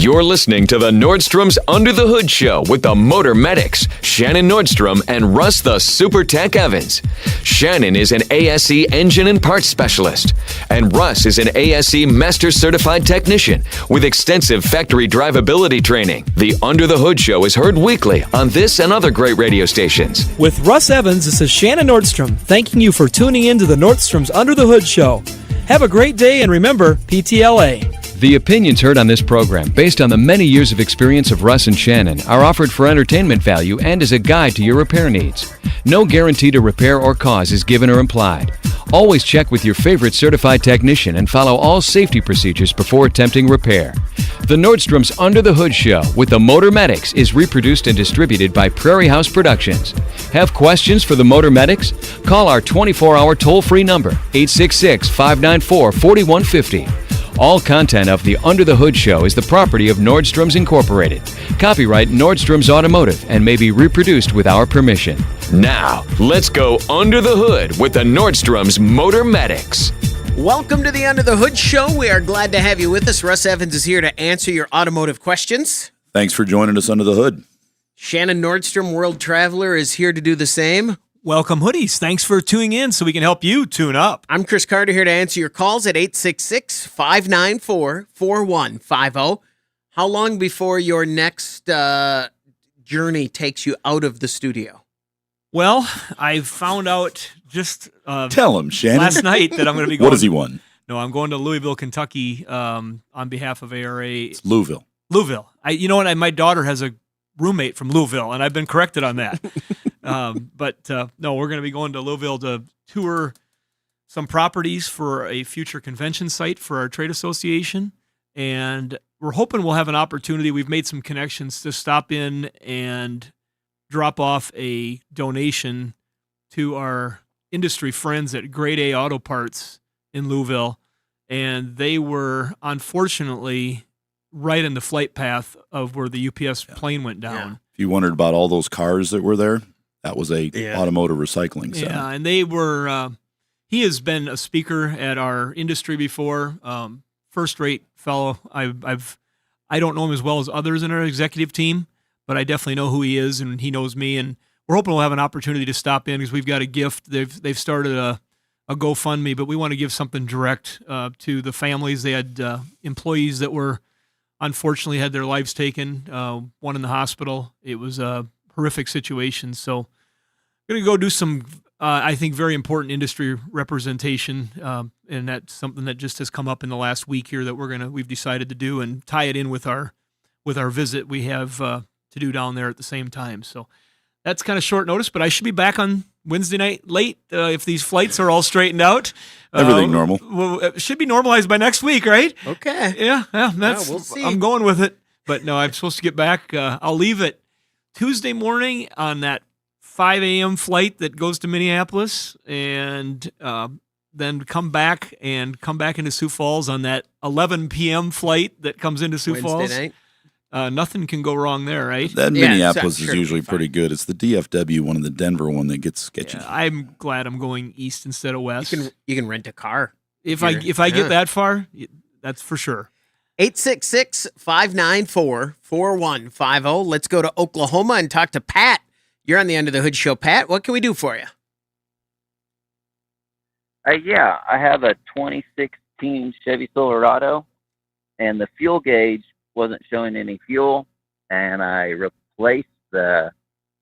You're listening to the Nordstrom's Under the Hood Show with the Motor Medics, Shannon Nordstrom and Russ the Super Tech Evans. Shannon is an ASE engine and parts specialist, and Russ is an ASE Master Certified Technician with extensive factory drivability training. The Under the Hood Show is heard weekly on this and other great radio stations. With Russ Evans, this is Shannon Nordstrom, thanking you for tuning in to the Nordstrom's Under the Hood Show. Have a great day, and remember, PTLA. The opinions heard on this program, based on the many years of experience of Russ and Shannon, are offered for entertainment value and as a guide to your repair needs. No guarantee to repair or cause is given or implied. Always check with your favorite certified technician and follow all safety procedures before attempting repair. The Nordstrom's Under the Hood Show with the Motor Medics is reproduced and distributed by Prairie House Productions. Have questions for the Motor Medics? Call our 24-hour toll-free number, 866-594-4150. All content of the Under the Hood Show is the property of Nordstrom's Incorporated. Copyright Nordstrom's Automotive and may be reproduced with our permission. Now, let's go under the hood with the Nordstrom's Motor Medics. Welcome to the Under the Hood Show. We are glad to have you with us. Russ Evans is here to answer your automotive questions. Thanks for joining us under the hood. Shannon Nordstrom, World Traveler, is here to do the same. Welcome, hoodies. Thanks for tuning in so we can help you tune up. I'm Chris Carter here to answer your calls at 866-594-4150. How long before your next journey takes you out of the studio? Well, I found out just Tell him, Shannon. last night that I'm going to be going. What does he want? No, I'm going to Louisville, Kentucky on behalf of ARA. It's Louisville. Louisville. You know what? My daughter has a roommate from Louisville, and I've been corrected on that. But no, we're going to be going to Louisville to tour some properties for a future convention site for our trade association. And we're hoping we'll have an opportunity. We've made some connections to stop in and drop off a donation to our industry friends at Grade A Auto Parts in Louisville. And they were unfortunately right in the flight path of where the UPS plane went down. If you wondered about all those cars that were there, that was a automotive recycling center. Yeah, and they were. He has been a speaker at our industry before. First-rate fellow. I don't know him as well as others in our executive team, but I definitely know who he is, and he knows me. And we're hoping we'll have an opportunity to stop in because we've got a gift. They've started a GoFundMe, but we want to give something direct to the families. They had employees that were unfortunately had their lives taken. One in the hospital. It was a horrific situation. So I'm going to go do some, I think, very important industry representation, and that's something that just has come up in the last week here that we've decided to do and tie it in with our visit we have to do down there at the same time. So that's kind of short notice, but I should be back on Wednesday night late if these flights are all straightened out. Everything normal. Well, it should be normalized by next week, right? Okay. Yeah, that's. We'll see. I'm going with it, but no, I'm supposed to get back. I'll leave it Tuesday morning on that 5 a.m. flight that goes to Minneapolis, and then come back into Sioux Falls on that 11 p.m. flight that comes into Sioux Falls. Wednesday night. Nothing can go wrong there, right? That Yeah, Minneapolis sure, is usually fine. pretty good. It's the DFW one and the Denver one that gets sketchy. Yeah, I'm glad I'm going east instead of west. You can rent a car. if I Yeah. get that far, that's for sure. 866-594-4150. Let's go to Oklahoma and talk to Pat. You're on the Under the Hood Show, Pat. What can we do for you? Yeah, I have a 2016 Chevy Silverado, and the fuel gauge wasn't showing any fuel, and I replaced the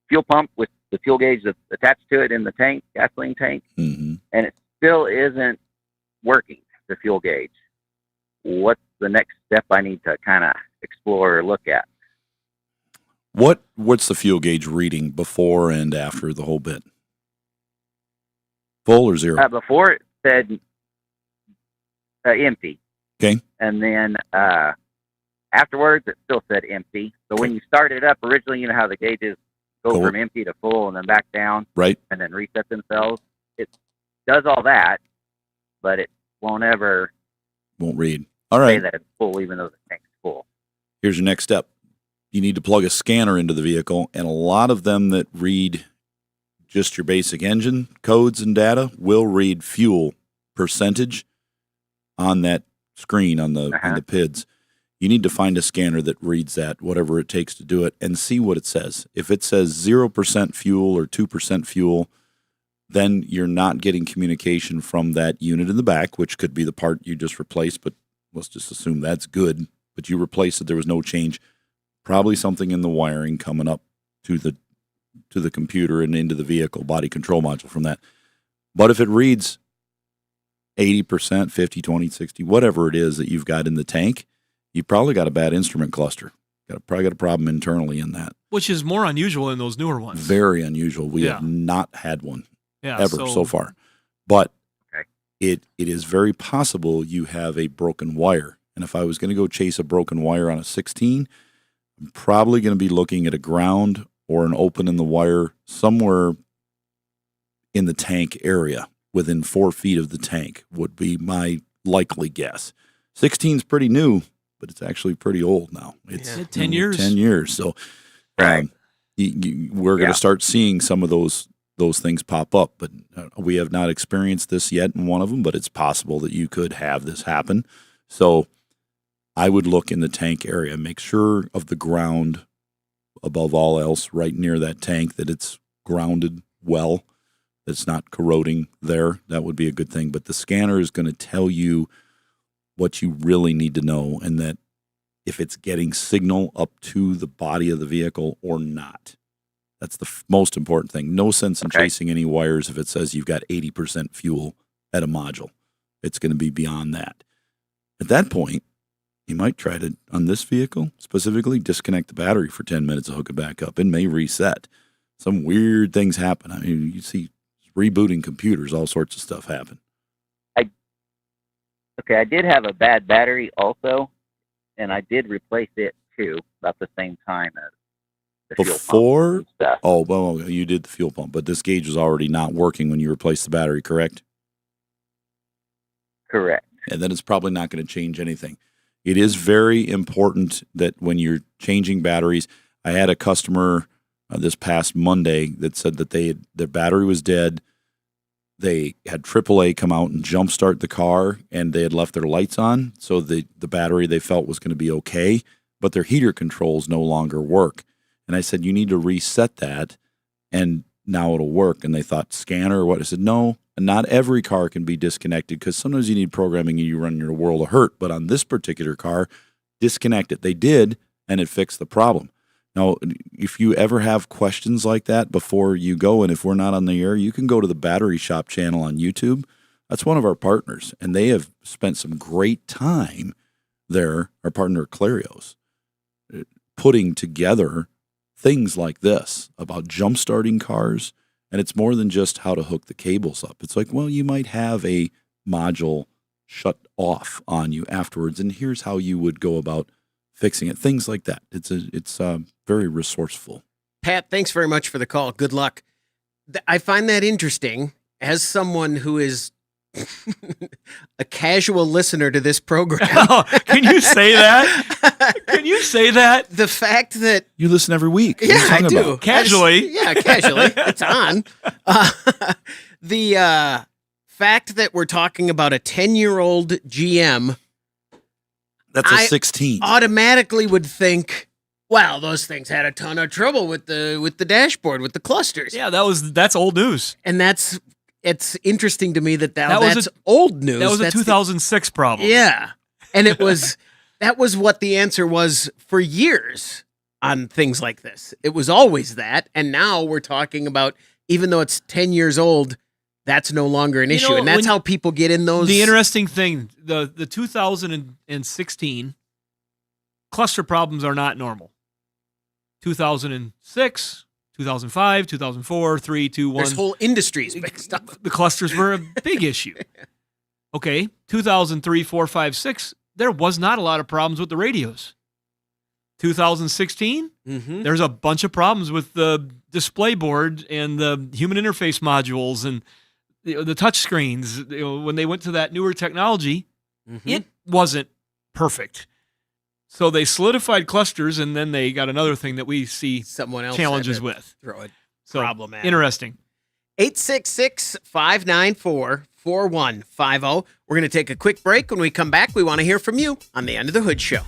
fuel pump with the fuel gauge that's attached to it in the tank, gasoline tank, Mm-hmm. and it still isn't working, the fuel gauge. What's the next step I need to kind of explore or look at? What's the fuel gauge reading before and after the whole bit? Full or zero? Before it said empty. Okay. And then afterwards it still said empty. So when you start it up, originally, you know how the gauges go Cool. from empty to full and then back down Right. and then reset themselves. It does all that, but it won't ever Won't read. All say right. that it's full even though the tank's full. Here's your next step. You need to plug a scanner into the vehicle, and a lot of them that read just your basic engine codes and data will read fuel percentage on that screen on the PIDs. You need to find a scanner that reads that, whatever it takes to do it, and see what it says. If it says 0% fuel or 2% fuel, then you're not getting communication from that unit in the back, which could be the part you just replaced, but let's just assume that's good. But you replaced it, there was no change. Probably something in the wiring coming up to the computer and into the vehicle, body control module from that. But if it reads 80%, 50, 20, 60, whatever it is that you've got in the tank, you probably got a bad instrument cluster. Probably got a problem internally in that. Which is more unusual in those newer ones. Very unusual. We have not had one ever so far. But it is very possible you have a broken wire. And if I was going to go chase a broken wire on a 16, I'm probably going to be looking at a ground or an open in the wire somewhere in the tank area, within 4 feet of the tank would be my likely guess. 16 is pretty new, but it's actually pretty old now. It's 10 years. 10 years. So we're going to start seeing some of those things pop up. But we have not experienced this yet in one of them, but it's possible that you could have this happen. So I would look in the tank area, make sure of the ground above all else, right near that tank, that it's grounded well, that it's not corroding there. That would be a good thing. But the scanner is going to tell you what you really need to know, and that if it's getting signal up to the body of the vehicle or not. That's the most important thing. No sense in chasing any wires if it says you've got 80% fuel at a module. It's going to be beyond that. At that point, you might try to, on this vehicle specifically, disconnect the battery for 10 minutes and hook it back up. It may reset. Some weird things happen. I mean, you see rebooting computers, all sorts of stuff happen. I did have a bad battery also, and I did replace it too, about the same time as the fuel pump and stuff. Oh, well, you did the fuel pump, but this gauge was already not working when you replaced the battery, correct? Correct. And then it's probably not going to change anything. It is very important that when you're changing batteries, I had a customer this past Monday that said that their battery was dead. They had AAA come out and jumpstart the car, and they had left their lights on, so the battery they felt was going to be okay, but their heater controls no longer work. And I said, you need to reset that, and now it'll work. And they thought, scanner or what? I said, no, not every car can be disconnected, because sometimes you need programming and you run your world of hurt. But on this particular car, disconnect it. They did, and it fixed the problem. Now, if you ever have questions like that before you go, and if we're not on the air, you can go to the Battery Shop channel on YouTube. That's one of our partners, and they have spent some great time there, our partner Clarios, putting together things like this about jump-starting cars. And it's more than just how to hook the cables up. It's like, well, you might have a module shut off on you afterwards, and here's how you would go about fixing it. Things like that. It's very resourceful. Pat, thanks very much for the call. Good luck. I find that interesting as someone who is a casual listener to this program. Oh, can you say that? Can you say that? The fact that you listen every week. Yeah, I do. About? Casually. Casually. It's on. The fact that we're talking about a 10-year-old GM. That's a 16. Automatically would think, well, those things had a ton of trouble with the dashboard, with the clusters. Yeah, that's old news. And it's interesting to me that's old news. That was a 2006 problem. Yeah. And that was what the answer was for years on things like this. It was always that. And now we're talking about, even though it's 10 years old, that's no longer an issue. And that's how people get in those. The interesting thing, the 2016 cluster problems are not normal. 2006, 2005, 2004, 3, 2, 1. There's whole industries mixed up. The clusters were a big issue. Okay, 2003, 4, 5, 6, there was not a lot of problems with the radios. 2016, there's a bunch of problems with the display board and the human interface modules and the touch screens. When they went to that newer technology, it wasn't perfect. So they solidified clusters, and then they got another thing that we see someone else challenges with. Throw it. So problematic. Interesting. 866-594-4150. We're going to take a quick break. When we come back, we want to hear from you on the Under the Hood Show.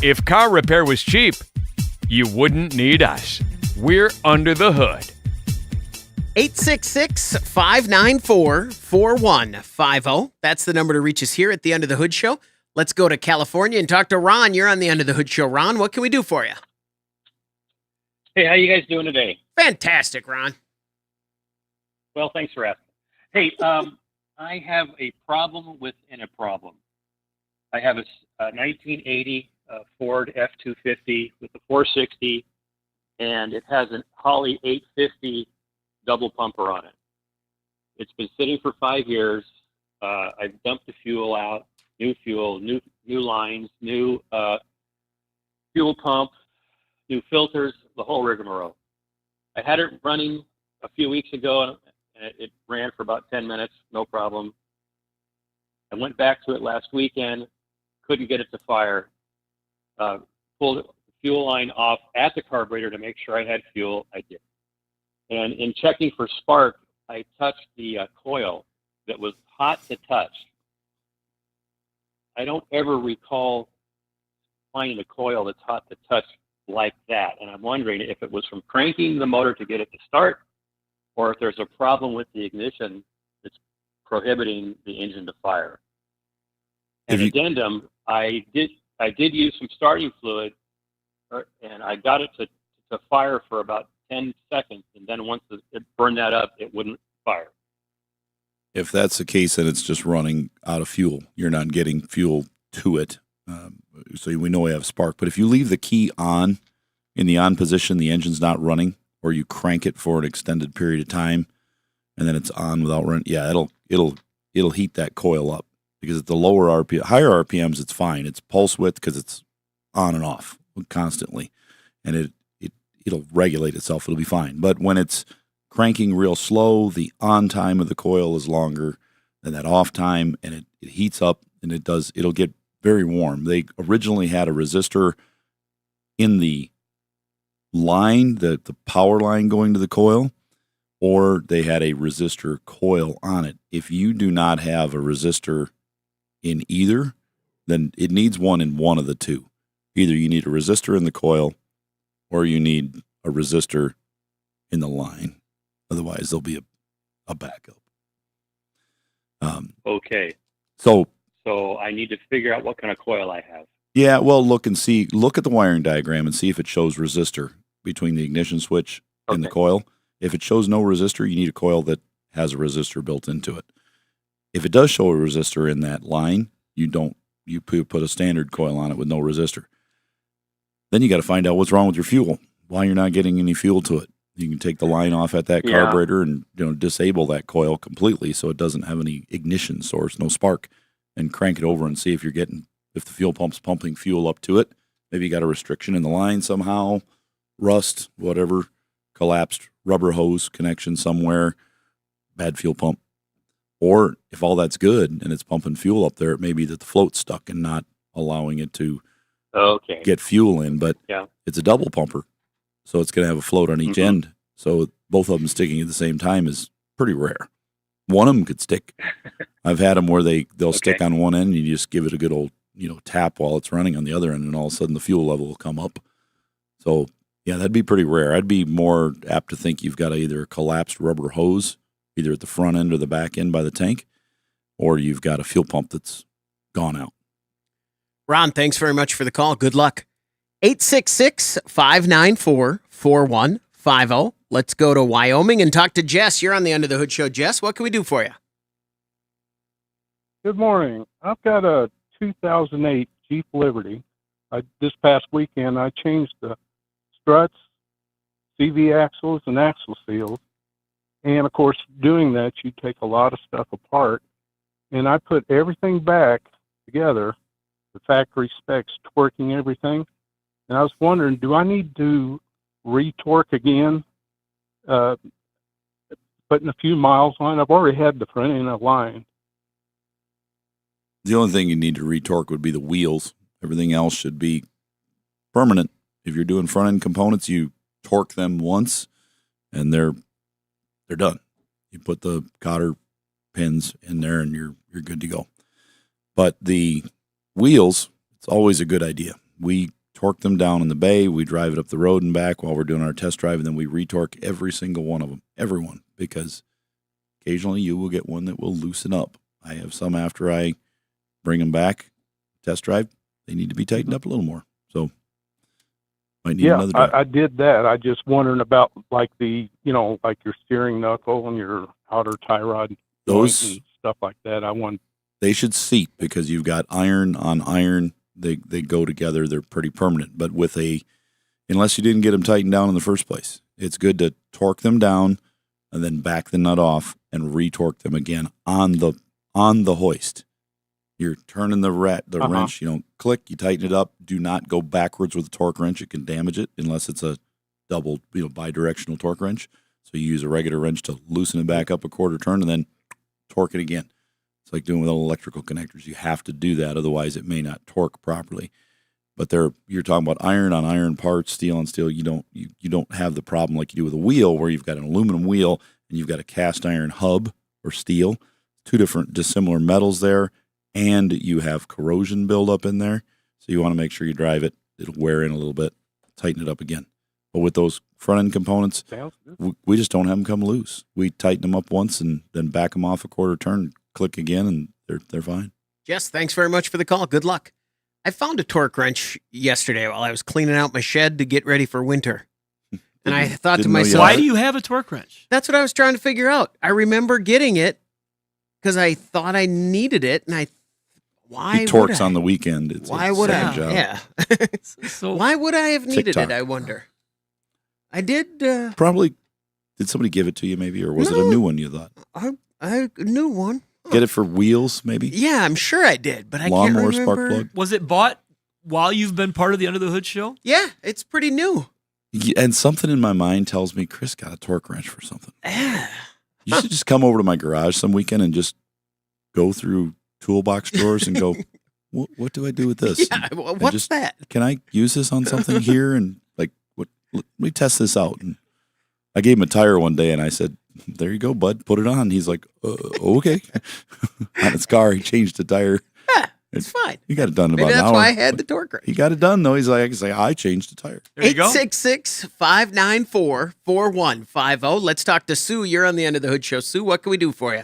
If car repair was cheap, you wouldn't need us. We're under the hood. 866-594-4150. That's the number to reach us here at the Under the Hood Show. Let's go to California and talk to Ron. You're on the Under the Hood Show. Ron, what can we do for you? Hey, how you guys doing today? Fantastic, Ron. Well, thanks for asking. Hey, I have a problem within a problem. I have a 1980 Ford F250 with a 460, and it has a Holley 850 double pumper on it. It's been sitting for 5 years. I've dumped the fuel out, new fuel, new lines, new fuel pump, new filters, the whole rigmarole. I had it running a few weeks ago, and it ran for about 10 minutes, no problem. I went back to it last weekend, couldn't get it to fire. Pulled the fuel line off at the carburetor to make sure I had fuel. I did. And in checking for spark, I touched the coil that was hot to touch. I don't ever recall finding a coil that's hot to touch like that. And I'm wondering if it was from cranking the motor to get it to start, or if there's a problem with the ignition that's prohibiting the engine to fire. An addendum, I did use some starting fluid, and I got it to fire for about 10 seconds, and then once it burned that up, it wouldn't fire. If that's the case, then it's just running out of fuel. You're not getting fuel to it, so we know we have spark. But if you leave the key on, in the on position, the engine's not running, or you crank it for an extended period of time, and then it's on without running, yeah, it'll heat that coil up. Because at the lower higher RPMs, it's fine. It's pulse width because it's on and off constantly, and it'll regulate itself. It'll be fine. But when it's cranking real slow, the on time of the coil is longer than that off time, and it heats up, and it'll get very warm. They originally had a resistor in the line, the power line going to the coil, or they had a resistor coil on it. If you do not have a resistor in either, then it needs one in one of the two. Either you need a resistor in the coil, or you need a resistor in the line. Otherwise, there'll be a backup. Okay. So I need to figure out what kind of coil I have. Yeah, well, look at the wiring diagram and see if it shows resistor between the ignition switch and the coil. If it shows no resistor, you need a coil that has a resistor built into it. If it does show a resistor in that line, you put a standard coil on it with no resistor. Then you got to find out what's wrong with your fuel, why you're not getting any fuel to it. You can take the line off at that carburetor and disable that coil completely so it doesn't have any ignition source, no spark, and crank it over and see if the fuel pump's pumping fuel up to it. Maybe you got a restriction in the line somehow, rust, whatever, collapsed rubber hose connection somewhere, bad fuel pump. Or if all that's good and it's pumping fuel up there, it may be that the float's stuck and not allowing it to get fuel in. But it's a double pumper, so it's going to have a float on each end. So both of them sticking at the same time is pretty rare. One of them could stick. I've had them where they'll stick on one end and you just give it a good old tap while it's running on the other end, and all of a sudden the fuel level will come up. So yeah, that'd be pretty rare. I'd be more apt to think you've got either a collapsed rubber hose, either at the front end or the back end by the tank, or you've got a fuel pump that's gone out. Ron, thanks very much for the call. Good luck. 866-594-4150. Let's go to Wyoming and talk to Jess. You're on the Under the Hood Show. Jess, what can we do for you? Good morning. I've got a 2008 Jeep Liberty. This past weekend, I changed the struts, CV axles, and axle seals. And, of course, doing that, you take a lot of stuff apart. And I put everything back together, the factory specs, torquing everything. And I was wondering, do I need to retorque again, putting a few miles on it? I've already had the front end aligned. The only thing you need to retorque would be the wheels. Everything else should be permanent. If you're doing front end components, you torque them once, and they're done. You put the cotter pins in there, and you're good to go. But the wheels, it's always a good idea. we torque them down in the bay. We drive it up the road and back while we're doing our test drive, and then we retorque every single one of them, everyone, because occasionally you will get one that will loosen up. I have some after I bring them back, test drive, they need to be tightened up a little more. So might need another drive. I did that. I just wondering about like like your steering knuckle and your outer tie rod, those and stuff like that. They should seat because you've got iron on iron. They go together. They're pretty permanent. But unless you didn't get them tightened down in the first place, it's good to torque them down and then back the nut off and retorque them again on the hoist. You're turning the wrench, click, you tighten it up. Do not go backwards with a torque wrench. It can damage it unless it's a double, bi-directional torque wrench. So you use a regular wrench to loosen it back up a quarter turn and then torque it again. It's like doing with all electrical connectors. You have to do that, otherwise it may not torque properly. But you're talking about iron on iron parts, steel on steel. You don't have the problem like you do with a wheel, where you've got an aluminum wheel and you've got a cast iron hub or steel. Two different dissimilar metals there, and you have corrosion buildup in there. So you want to make sure you drive it. It'll wear in a little bit, tighten it up again. But with those front end components, we just don't have them come loose. We tighten them up once and then back them off a quarter turn, click again, and they're fine. Jess, thanks very much for the call. Good luck. I found a torque wrench yesterday while I was cleaning out my shed to get ready for winter. And I thought to myself, why do you have a torque wrench? That's what I was trying to figure out. I remember getting it because I thought I needed it, and he torques on the weekend. Why would I? Job. Yeah. So why would I have needed it, I wonder? I did. Probably, did somebody give it to you maybe, or was it a new one you thought? A new one. Get it for wheels maybe? Yeah, I'm sure I did, but I can't Lawnmower remember. spark plug? Was it bought while you've been part of the Under the Hood show? Yeah, it's pretty new. And something in my mind tells me Chris got a torque wrench for something. You should just come over to my garage some weekend and just go through toolbox drawers and go, what do I do with this? Yeah, what's that? Can I use this on something here? And let me test this out. And I gave him a tire one day and I said, there you go, bud, put it on. He's like, okay. On his car, he changed the tire. Yeah, it's fine. He got it done in Maybe about an hour. that's why I had the torque wrench. He got it done, though. He's like, I changed the tire. There you go. 866-594-4150. Let's talk to Sue. You're on the End of the Hood show. Sue, what can we do for you?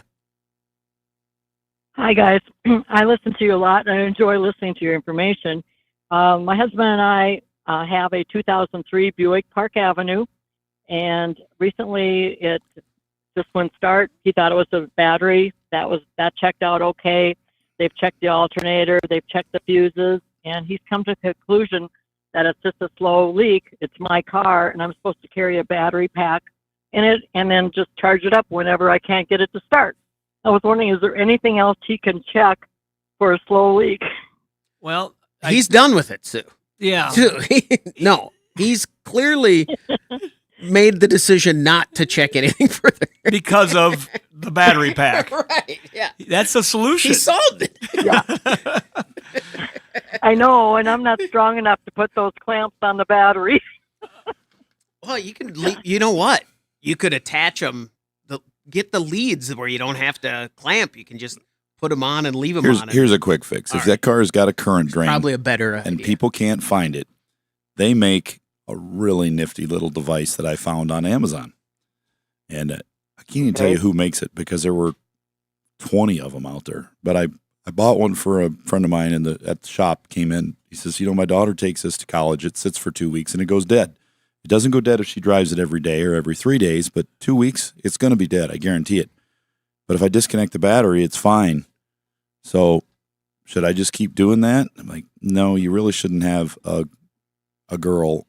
Hi, guys. I listen to you a lot, and I enjoy listening to your information. My husband and I have a 2003 Buick Park Avenue, and recently it just wouldn't start. He thought it was a battery. That checked out okay. They've checked the alternator. They've checked the fuses, and he's come to the conclusion that it's just a slow leak. It's my car, and I'm supposed to carry a battery pack in it and then just charge it up whenever I can't get it to start. I was wondering, is there anything else he can check for a slow leak? Well, he's done with it, Sue. Yeah. Sue, no, he's clearly made the decision not to check anything further because of the battery pack. Right, yeah. That's the solution. He solved it. Yeah. I know, and I'm not strong enough to put those clamps on the battery. Well, you know what? You could attach them, get the leads where you don't have to clamp. You can just put them on and leave them on. Here's a quick fix. If that car has got a current drain, probably a better and idea. people can't find it, they make a really nifty little device that I found on Amazon. And I can't even tell you who makes it because there were 20 of them out there. But I bought one for a friend of mine at the shop, came in. He says, my daughter takes this to college. It sits for 2 weeks and it goes dead. It doesn't go dead if she drives it every day or every 3 days, but 2 weeks, it's going to be dead. I guarantee it. But if I disconnect the battery, it's fine. So should I just keep doing that? I'm like, no, you really shouldn't have a girl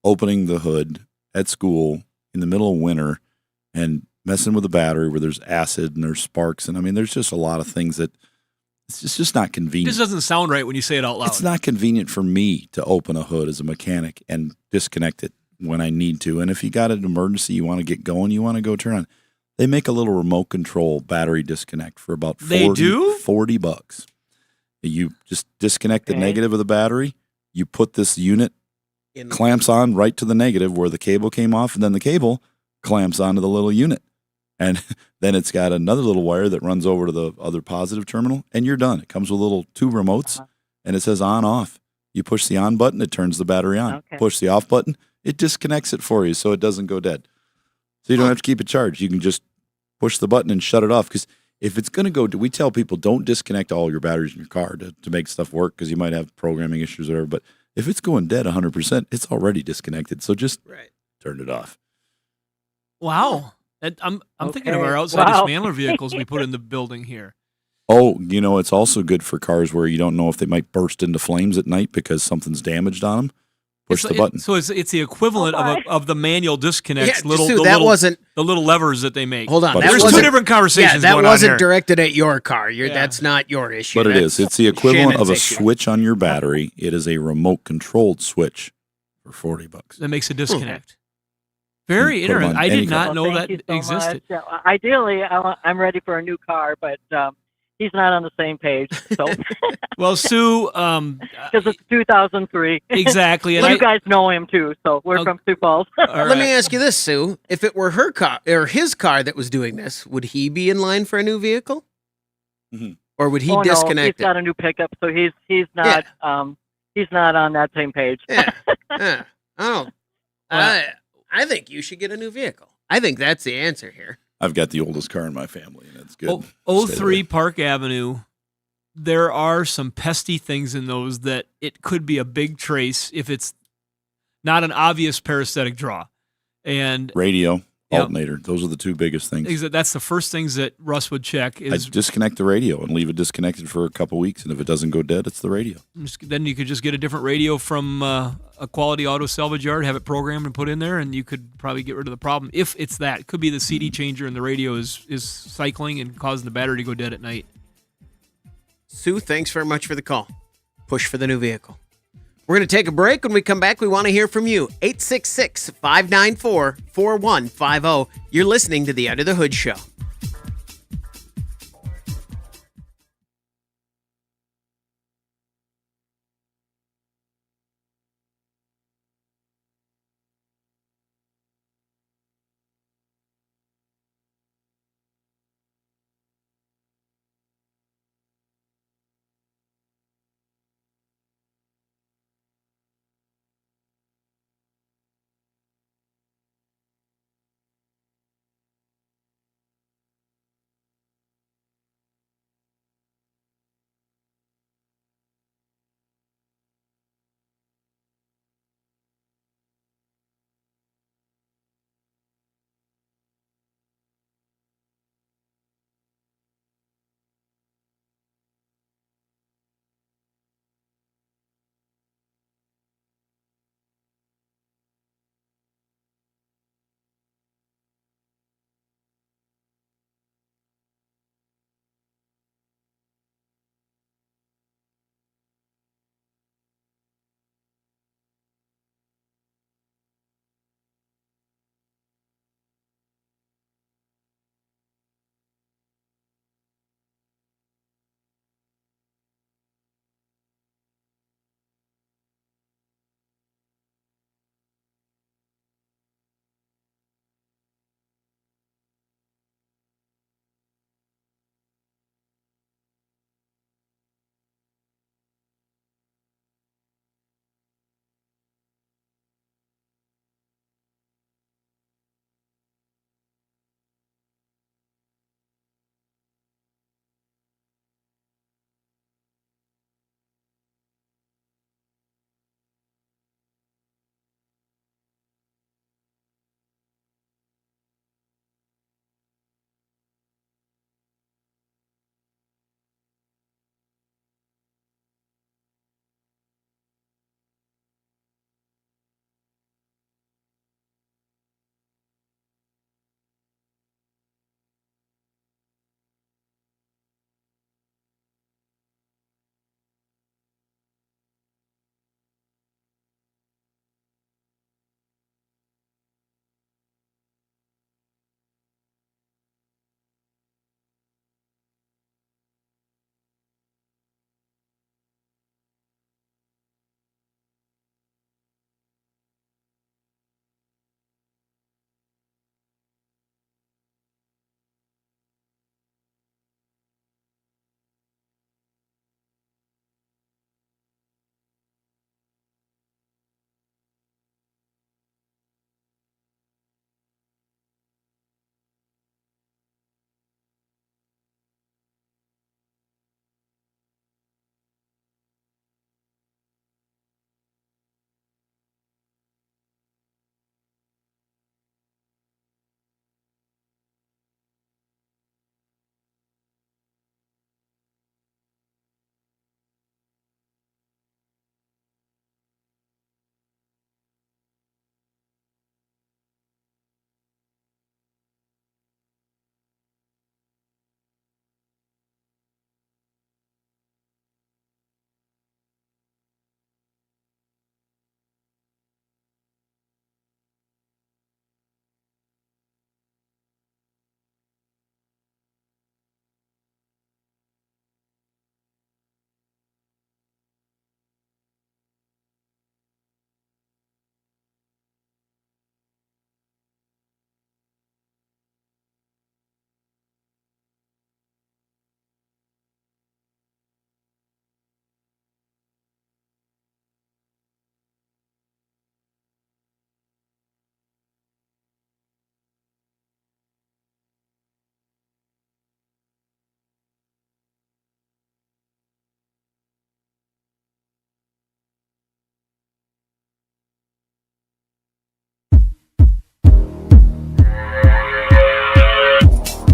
opening the hood at school in the middle of winter and messing with the battery where there's acid and there's sparks. And I mean, there's just a lot of things that it's just not convenient. This doesn't sound right when you say it out loud. It's not convenient for me to open a hood as a mechanic and disconnect it when I need to. And if you got an emergency, you want to get going, you want to go turn on. They make a little remote control battery disconnect for about $40. You just disconnect the negative of the battery. You put this unit clamps on right to the negative where the cable came off, and then the cable clamps onto the little unit. And then it's got another little wire that runs over to the other positive terminal, and you're done. It comes with little two remotes, and it says on, off. You push the on button, it turns the battery on. Okay. Push the off button, it disconnects it for you so it doesn't go dead. So you don't have to keep it charged. You can just push the button and shut it off. Because if it's going to go, we tell people don't disconnect all your batteries in your car to make stuff work because you might have programming issues or whatever. But if it's going dead 100%, it's already disconnected. So just turn it off. Wow. I'm thinking of our outside dismantler vehicles we put in the building here. Oh, it's also good for cars where you don't know if they might burst into flames at night because something's damaged on them. Push the button. So it's the equivalent of the manual disconnects. Yeah, Sue, that wasn't the little levers that they make. Hold on, there's two different conversations. Yeah, that going wasn't on here. directed at your car. That's not your issue. But it is. It's the equivalent of a Shannon's issue. switch on your battery. It is a remote controlled switch for $40. That makes a disconnect. Very You put 'em interesting. on I any did not car. know Thank that you so existed. much. Ideally, I'm ready for a new car, but he's not on the same page. So, Well, Sue, because it's 2003. Exactly, and you guys know him too, so we're from Sioux Falls. Let me ask you this, Sue. If it were her car or his car that was doing this, would he be in line for a new vehicle? Mm-hmm. Or would he No, disconnect he's got a new pickup, so he's not he's not on that same page. Yeah. Oh. I think you should get a new vehicle. I think that's the answer here. I've got the oldest car in my family, and it's good. 03 Park Avenue, there are some pesky things in those that it could be a big trace if it's not an obvious parasitic draw. And Radio, alternator, those are the two biggest things. that's the first things that Russ would check. I disconnect the radio and leave it disconnected for a couple weeks, and if it doesn't go dead, it's the radio. Then you could just get a different radio from a quality auto salvage yard, have it programmed and put in there, and you could probably get rid of the problem. If it's that, it could be the CD changer and the radio is cycling and causing the battery to go dead at night. Sue, thanks very much for the call. Push for the new vehicle. We're going to take a break. When we come back, we want to hear from you. 866-594-4150. You're listening to the Under the Hood Show.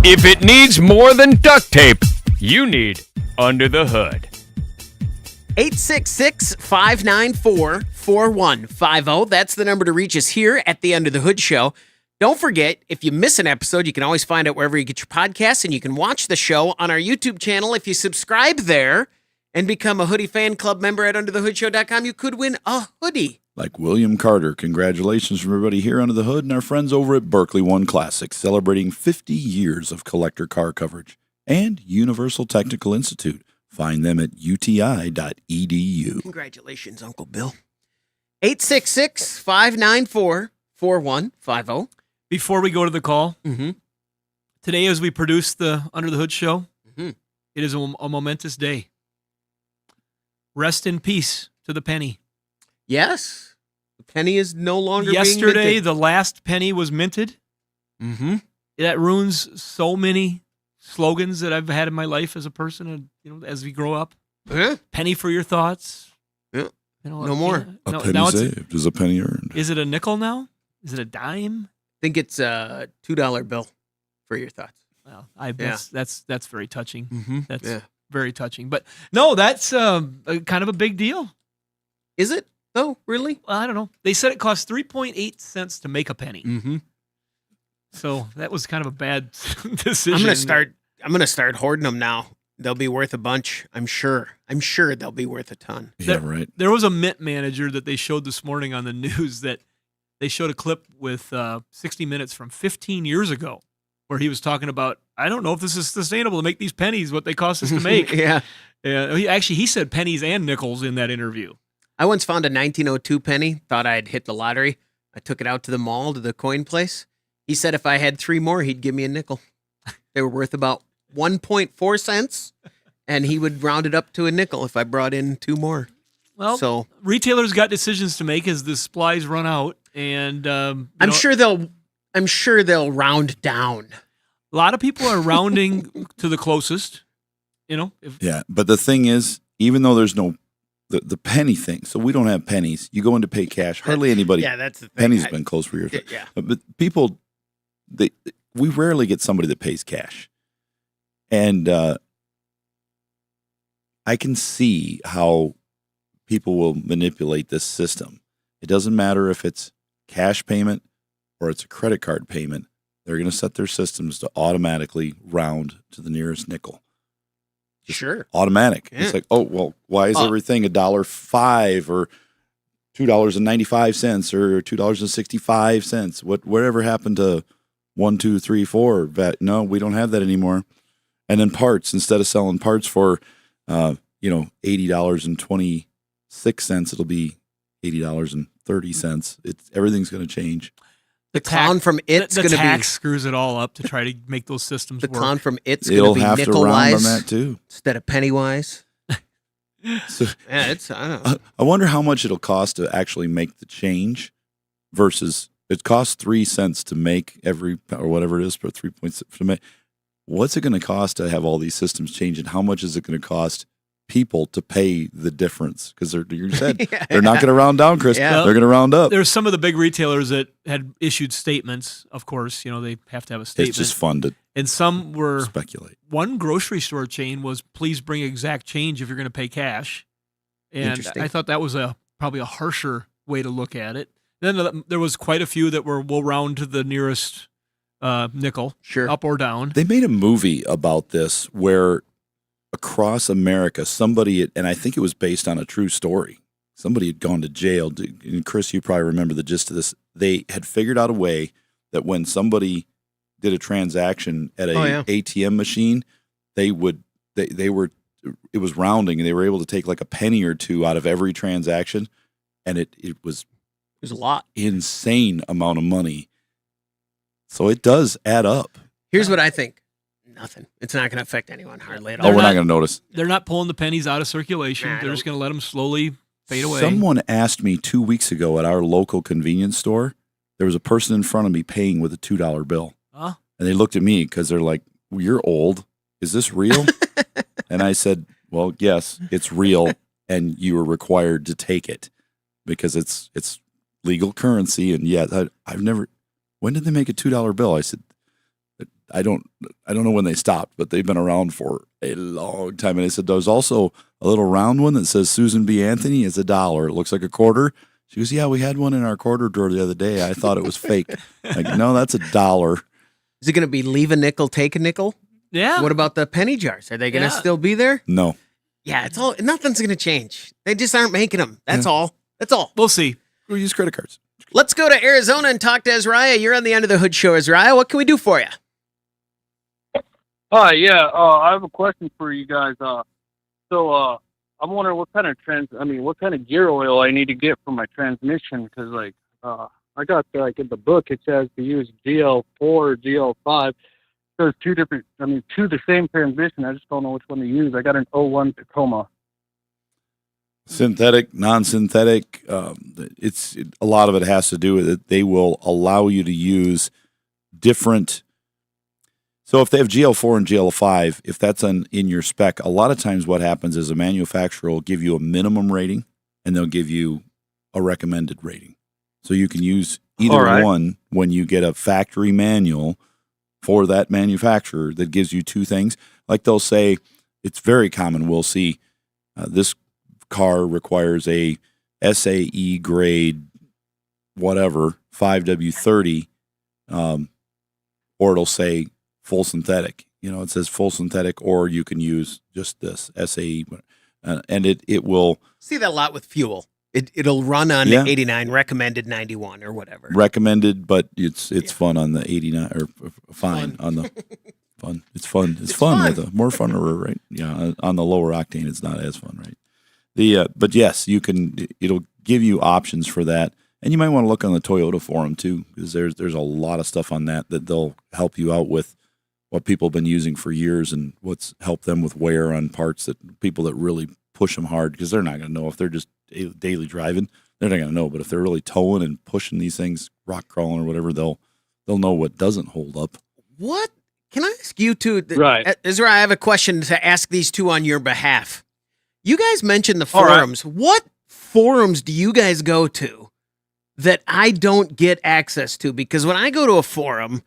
If it needs more than duct tape, you need Under the Hood. 866-594-4150. That's the number to reach us here at the Under the Hood Show. Don't forget, if you miss an episode, you can always find it wherever you get your podcasts, and you can watch the show on our YouTube channel. If you subscribe there and become a Hoodie Fan Club member at UnderTheHoodShow.com, you could win a hoodie. Like William Carter, congratulations from everybody here under the hood and our friends over at Berkeley One Classics, celebrating 50 years of collector car coverage, and Universal Technical Institute. Find them at uti.edu. Congratulations, Uncle Bill. 866-594-4150. Before we go to the call, Mm-hmm. today as we produce the Under the Hood show, Mm-hmm. it is a momentous day. Rest in peace to the penny. Yes. The penny is no longer Yesterday, being minted. the last penny was minted. Mm-hmm. That ruins so many slogans that I've had in my life as a person, and as we grow up. Yeah. Penny for your thoughts. Yeah. No more. A penny saved is a penny earned. Is it a nickel now? Is it a dime? I think it's a $2 bill for your thoughts. Well, that's very touching. Mm-hmm. That's very touching. But no, that's kind of a big deal. Is it? Oh, really? Well, I don't know. They said it cost 3.8 cents to make a penny. Mm-hmm. So that was kind of a bad decision. I'm gonna start hoarding them now. They'll be worth a bunch. I'm sure they'll be worth a ton. Yeah, right. There was a mint manager that they showed this morning on the news that they showed a clip with 60 Minutes from 15 years ago where he was talking about, I don't know if this is sustainable to make these pennies what they cost us to make. Yeah. He said pennies and nickels in that interview. I once found a 1902 penny, thought I'd hit the lottery. I took it out to the mall, to the coin place. He said if I had 3 more, he'd give me a nickel. They were worth about 1.4 cents, and he would round it up to a nickel if I brought in 2 more. Well, so retailers got decisions to make as the supplies run out, and I'm sure they'll round down. A lot of people are rounding to the closest. Yeah, but the thing is, even though there's no the penny thing, so we don't have pennies. You go in to pay cash. Hardly anybody. Yeah, that's the thing. Pennies have been closed for years. Yeah. But people, we rarely get somebody that pays cash, and I can see how people will manipulate this system. It doesn't matter if it's cash payment or it's a credit card payment. They're going to set their systems to automatically round to the nearest nickel. Sure. Automatic. Yeah. It's like, oh, well, why is everything $1.05 or $2.95 or $2.65? Whatever happened to 1, 2, 3, 4? No, we don't have that anymore. And then parts, instead of selling parts for $80.26, it'll be $80.30. Everything's going to change. The clown from It's going to be... The tax screws it all up to try to make those systems work. The clown from It's going to be nickel-wise. It'll have to round on that, too. Instead of penny-wise. So, yeah, I don't know. I wonder how much it'll cost to actually make the change versus it costs 3 cents to make every, or whatever it is, for 3.6 to make. What's it going to cost to have all these systems change, and how much is it going to cost people to pay the difference? Because you said they're not going to round down, Chris. Yeah. They're going to round up. There's some of the big retailers that had issued statements. Of course, they have to have a statement. It's just fun to and some were speculate. One grocery store chain was, please bring exact change if you're going to pay cash. And I thought that was probably a harsher way to look at it. Then there was quite a few that we'll round to the nearest nickel, sure, up or down. They made a movie about this where across America, somebody, and I think it was based on a true story, somebody had gone to jail. And Chris, you probably remember the gist of this. They had figured out a way that when somebody did a transaction at a ATM machine, it was rounding, and they were able to take like a penny or two out of every transaction, and it was a lot, insane amount of money. So it does add up. Here's what I think. Nothing. It's not going to affect anyone hardly at all. Oh, we're not going to notice. They're not pulling the pennies out of circulation. They're just going to let them slowly fade away. Someone asked me 2 weeks ago at our local convenience store, there was a person in front of me paying with a $2 bill. Huh? And they looked at me because they're like, well, you're old. Is this real? And I said, well, yes, it's real. And you are required to take it because it's legal currency. And yet I've never, when did they make a $2 bill? I said, I don't know when they stopped, but they've been around for a long time. And I said, there's also a little round one that says Susan B. Anthony. It's $1. It looks like a quarter. She goes, yeah, we had one in our quarter drawer the other day. I thought it was fake. Like, no, that's $1. Is it going to be leave a nickel, take a nickel? Yeah. What about the penny jars? Are they going to still be there? No. Yeah, nothing's going to change. They just aren't making them. That's all. That's all. We'll see. We'll use credit cards. Let's go to Arizona and talk to Azariah. You're on the Under the Hood show, Azariah. What can we do for you? Hi, yeah. I have a question for you guys. So I'm wondering what kind of gear oil I need to get for my transmission, because I got in the book it says to use GL4 or GL5. There's two the same transmission. I just don't know which one to use. I got an 01 Tacoma. Synthetic, non-synthetic. A lot of it has to do with it. They will allow you to use different. So if they have GL4 and GL5, if that's in your spec, a lot of times what happens is a manufacturer will give you a minimum rating and they'll give you a recommended rating. So you can use either one when you get a factory manual for that manufacturer that gives you two things. Like they'll say, it's very common, we'll see this car requires a SAE grade whatever, 5W30, or it'll say full synthetic. It says full synthetic, or you can use just this SAE, and it will see that a lot with fuel. It'll run on 89, recommended 91 or whatever. Recommended, but it's fun on the 89 or fine on the fun. It's fun. It's fun with the more fun, right? Yeah, on the lower octane, it's not as fun, right? But yes, you can. It'll give you options for that, and you might want to look on the Toyota forum too, because there's a lot of stuff on that they'll help you out with what people have been using for years and what's helped them with wear on parts that people that really push them hard, because they're not going to know if they're just daily driving. They're not going to know, but if they're really towing and pushing these things, rock crawling or whatever, they'll know what doesn't hold up. What? Can I ask you two? Right. Ezra, I have a question to ask these two on your behalf. You guys mentioned the forums. Right. What forums do you guys go to that I don't get access to? Because when I go to a forum,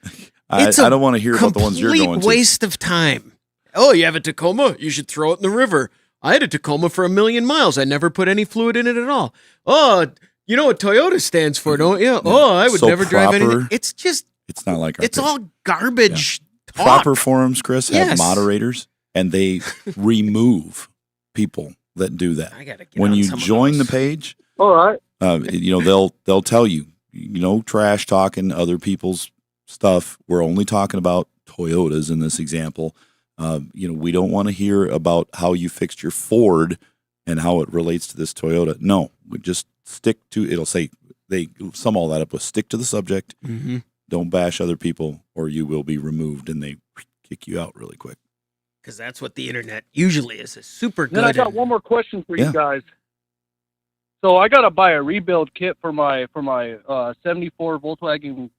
I don't want to hear about the ones you're going to. Complete waste of time. Oh, you have a Tacoma? You should throw it in the river. I had a Tacoma for 1,000,000 miles. I never put any fluid in it at all. Oh, you know what Toyota stands for, don't you? Yeah. Oh, I would never drive anything. It's just. It's not like it's all garbage talk. Proper forums, Chris, have moderators, and they remove people that do that. I gotta get when on you some join of the those. page, all right, they'll tell you, trash talking other people's stuff. We're only talking about Toyotas in this example. We don't want to hear about how you fixed your Ford and how it relates to this Toyota. No, we just stick to. It'll say they sum all that up with stick to the subject. Mm-hmm. Don't bash other people, or you will be removed, and they kick you out really quick. Because that's what the internet usually is. It's super good. Then I got one more question for you guys. So I got to buy a rebuild kit for my 74 Volkswagen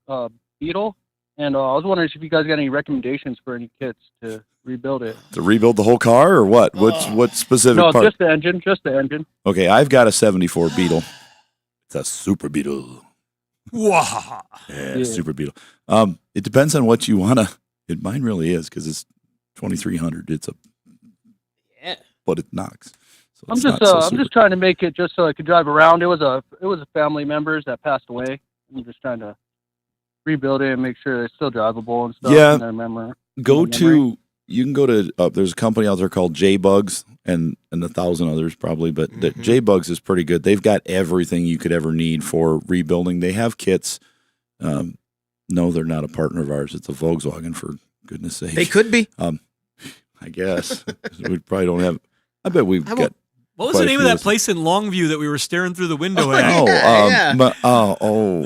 Beetle, and I was wondering if you guys got any recommendations for any kits to rebuild it. To rebuild the whole car, or what? What specific No, part? just the engine. Just the engine. Okay, I've got a 74 Beetle. It's a Super Beetle. Wow. Yeah, Super Beetle. It depends on what you want to. Mine really is, because it's 2,300. It's but it knocks. So I'm just trying to make it just so I could drive around. It was a family members that passed away. I'm just trying to rebuild it and make sure it's still drivable and stuff. Yeah. In their memory. You can go to, there's a company out there called J-Bugs and 1,000 others probably, but J-Bugs is pretty good. They've got everything you could ever need for rebuilding. They have kits. No, they're not a partner of ours. It's a Volkswagen, for goodness sake. They could be. I guess. We probably don't have, I bet we've got. What was the name of that place in Longview that we were staring through the window at?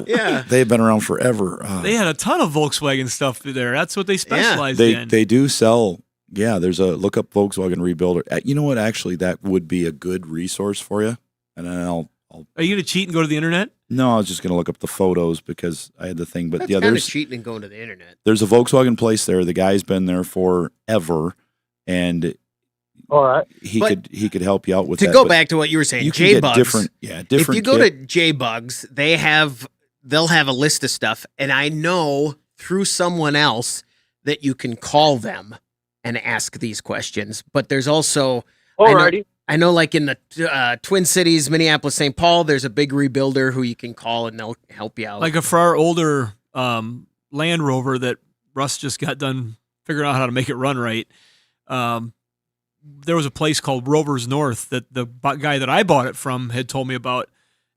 Yeah. They've been around forever. They had a ton of Volkswagen stuff there. That's what they specialized in. They do sell. Yeah, there's a look up Volkswagen Rebuilder. You know what? Actually, that would be a good resource for you. And then I'll. Are you going to cheat and go to the internet? No, I was just going to look up the photos because I had the thing. But That's yeah, kind there's of cheating and going to the internet. There's a Volkswagen place there. The guy's been there forever, and all right, he could help you out with to that. go back to what you were saying. J-Bugs, different. If you go to J-Bugs, they'll have a list of stuff, and I know through someone else that you can call them and ask these questions. But there's also, Alrighty. I know like in the Twin Cities, Minneapolis, St. Paul, there's a big rebuilder who you can call and they'll help you out. Like for our older Land Rover that Russ just got done figuring out how to make it run right. There was a place called Rover's North that the guy that I bought it from had told me about,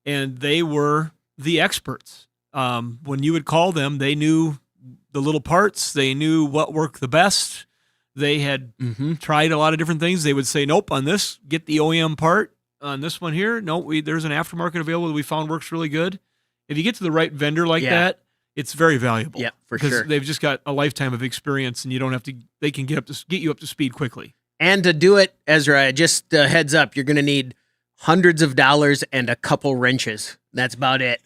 and they were the experts. When you would call them, they knew the little parts. They knew what worked the best. They had tried a lot of different things. They would say, nope, on this, get the OEM part. On this one here, no, there's an aftermarket available that we found works really good. If you get to the right vendor like that, it's very valuable. Yeah, for sure. Because they've just got a lifetime of experience, and you don't have to. They can get you up to speed quickly. And to do it, Ezra, just heads up, you're going to need hundreds of dollars and a couple wrenches. That's about it.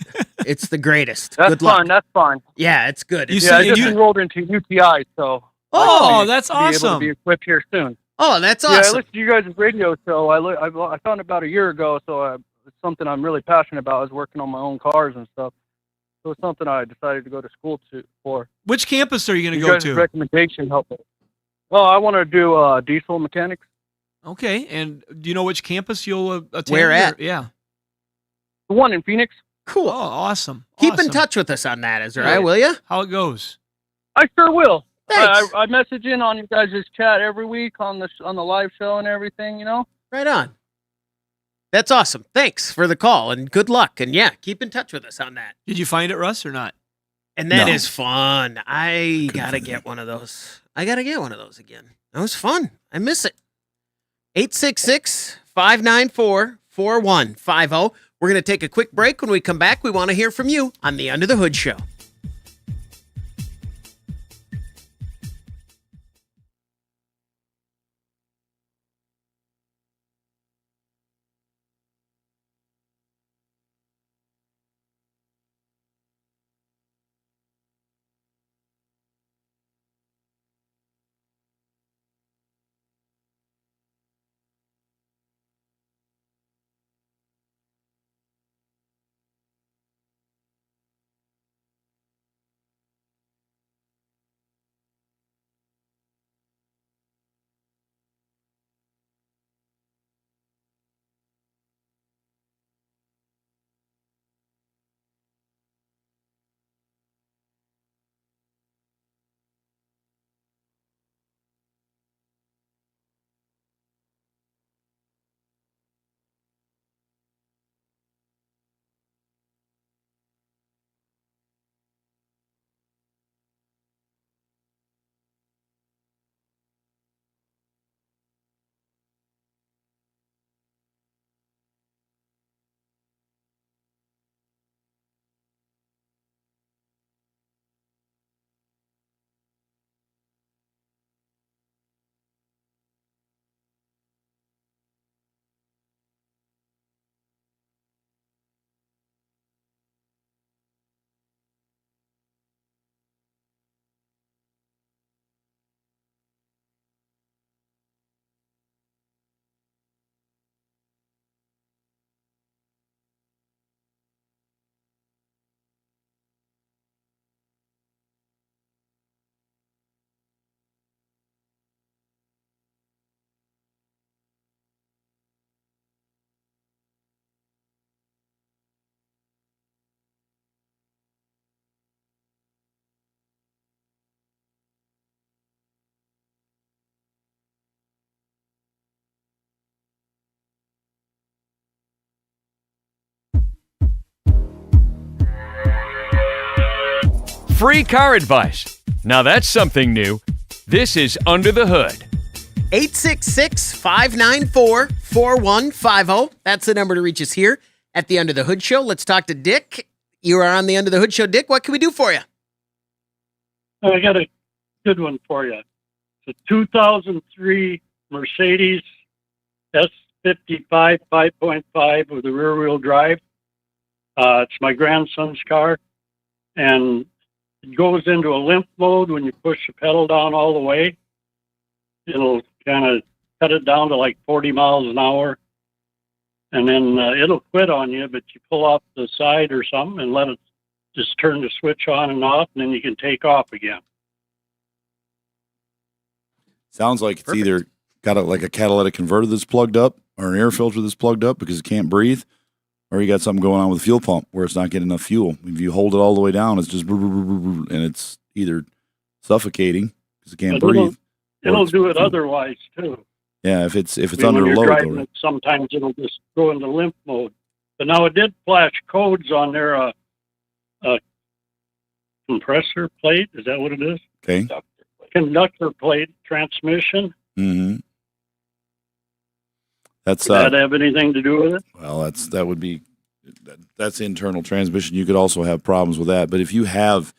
It's the greatest. That's Good fine. luck. That's fine. Yeah, it's good. You I just enrolled into UTI, so. Oh, that's Be able awesome. to be equipped here soon. Oh, that's Yeah, I awesome. listened to you guys' radio show. I found it about a year ago, so it's something I'm really passionate about. I was working on my own cars and stuff. So it's something I decided to go to school for. Which campus are you going to You go guys' to? recommendation helped. Well, I want to do diesel mechanics. Okay, and do you know which campus you'll attend? Where at? Yeah. The one in Phoenix. Cool. Oh, awesome. Keep in Awesome. touch with us on that, Ezra, Yeah. will you? How it goes. I sure will. Thanks. I message in on you guys' chat every week on the live show and everything, you know? Right on. That's awesome. Thanks for the call and good luck. And yeah, keep in touch with us on that. Did you find it, Russ, or not? And that No. is fun. I got to get one of those. I got to get one of those again. That was fun. I miss it. 866-594-4150. We're going to take a quick break. When we come back, we want to hear from you on the Under the Hood Show. Free car advice. Now that's something new. This is Under the Hood. 866-594-4150. That's the number to reach us here at the Under the Hood Show. Let's talk to Dick. You are on the Under the Hood Show. Dick, what can we do for you? I got a good one for you. It's a 2003 Mercedes S55 5.5 with a rear-wheel drive. It's my grandson's car, and it goes into a limp mode when you push the pedal down all the way. It'll kind of cut it down to like 40 miles an hour, and then it'll quit on you, but you pull off the side or something and let it just turn the switch on and off, and then you can take off again. Sounds like it's either got like a catalytic converter that's plugged up or an air filter that's plugged up because it can't breathe, or you got something going on with the fuel pump where it's not getting enough fuel. If you hold it all the way down, it's just and it's either suffocating because it can't breathe. It'll do it otherwise too. Yeah, if it's I mean, under when you're load, driving though, it, sometimes it'll just go into limp mode. But now it did flash codes on their compressor plate. Is that what it is? Okay. Conductor plate transmission. Mm-hmm. That's Does that have anything to do with it? Well, that's internal transmission. You could also have problems with that. But if you have,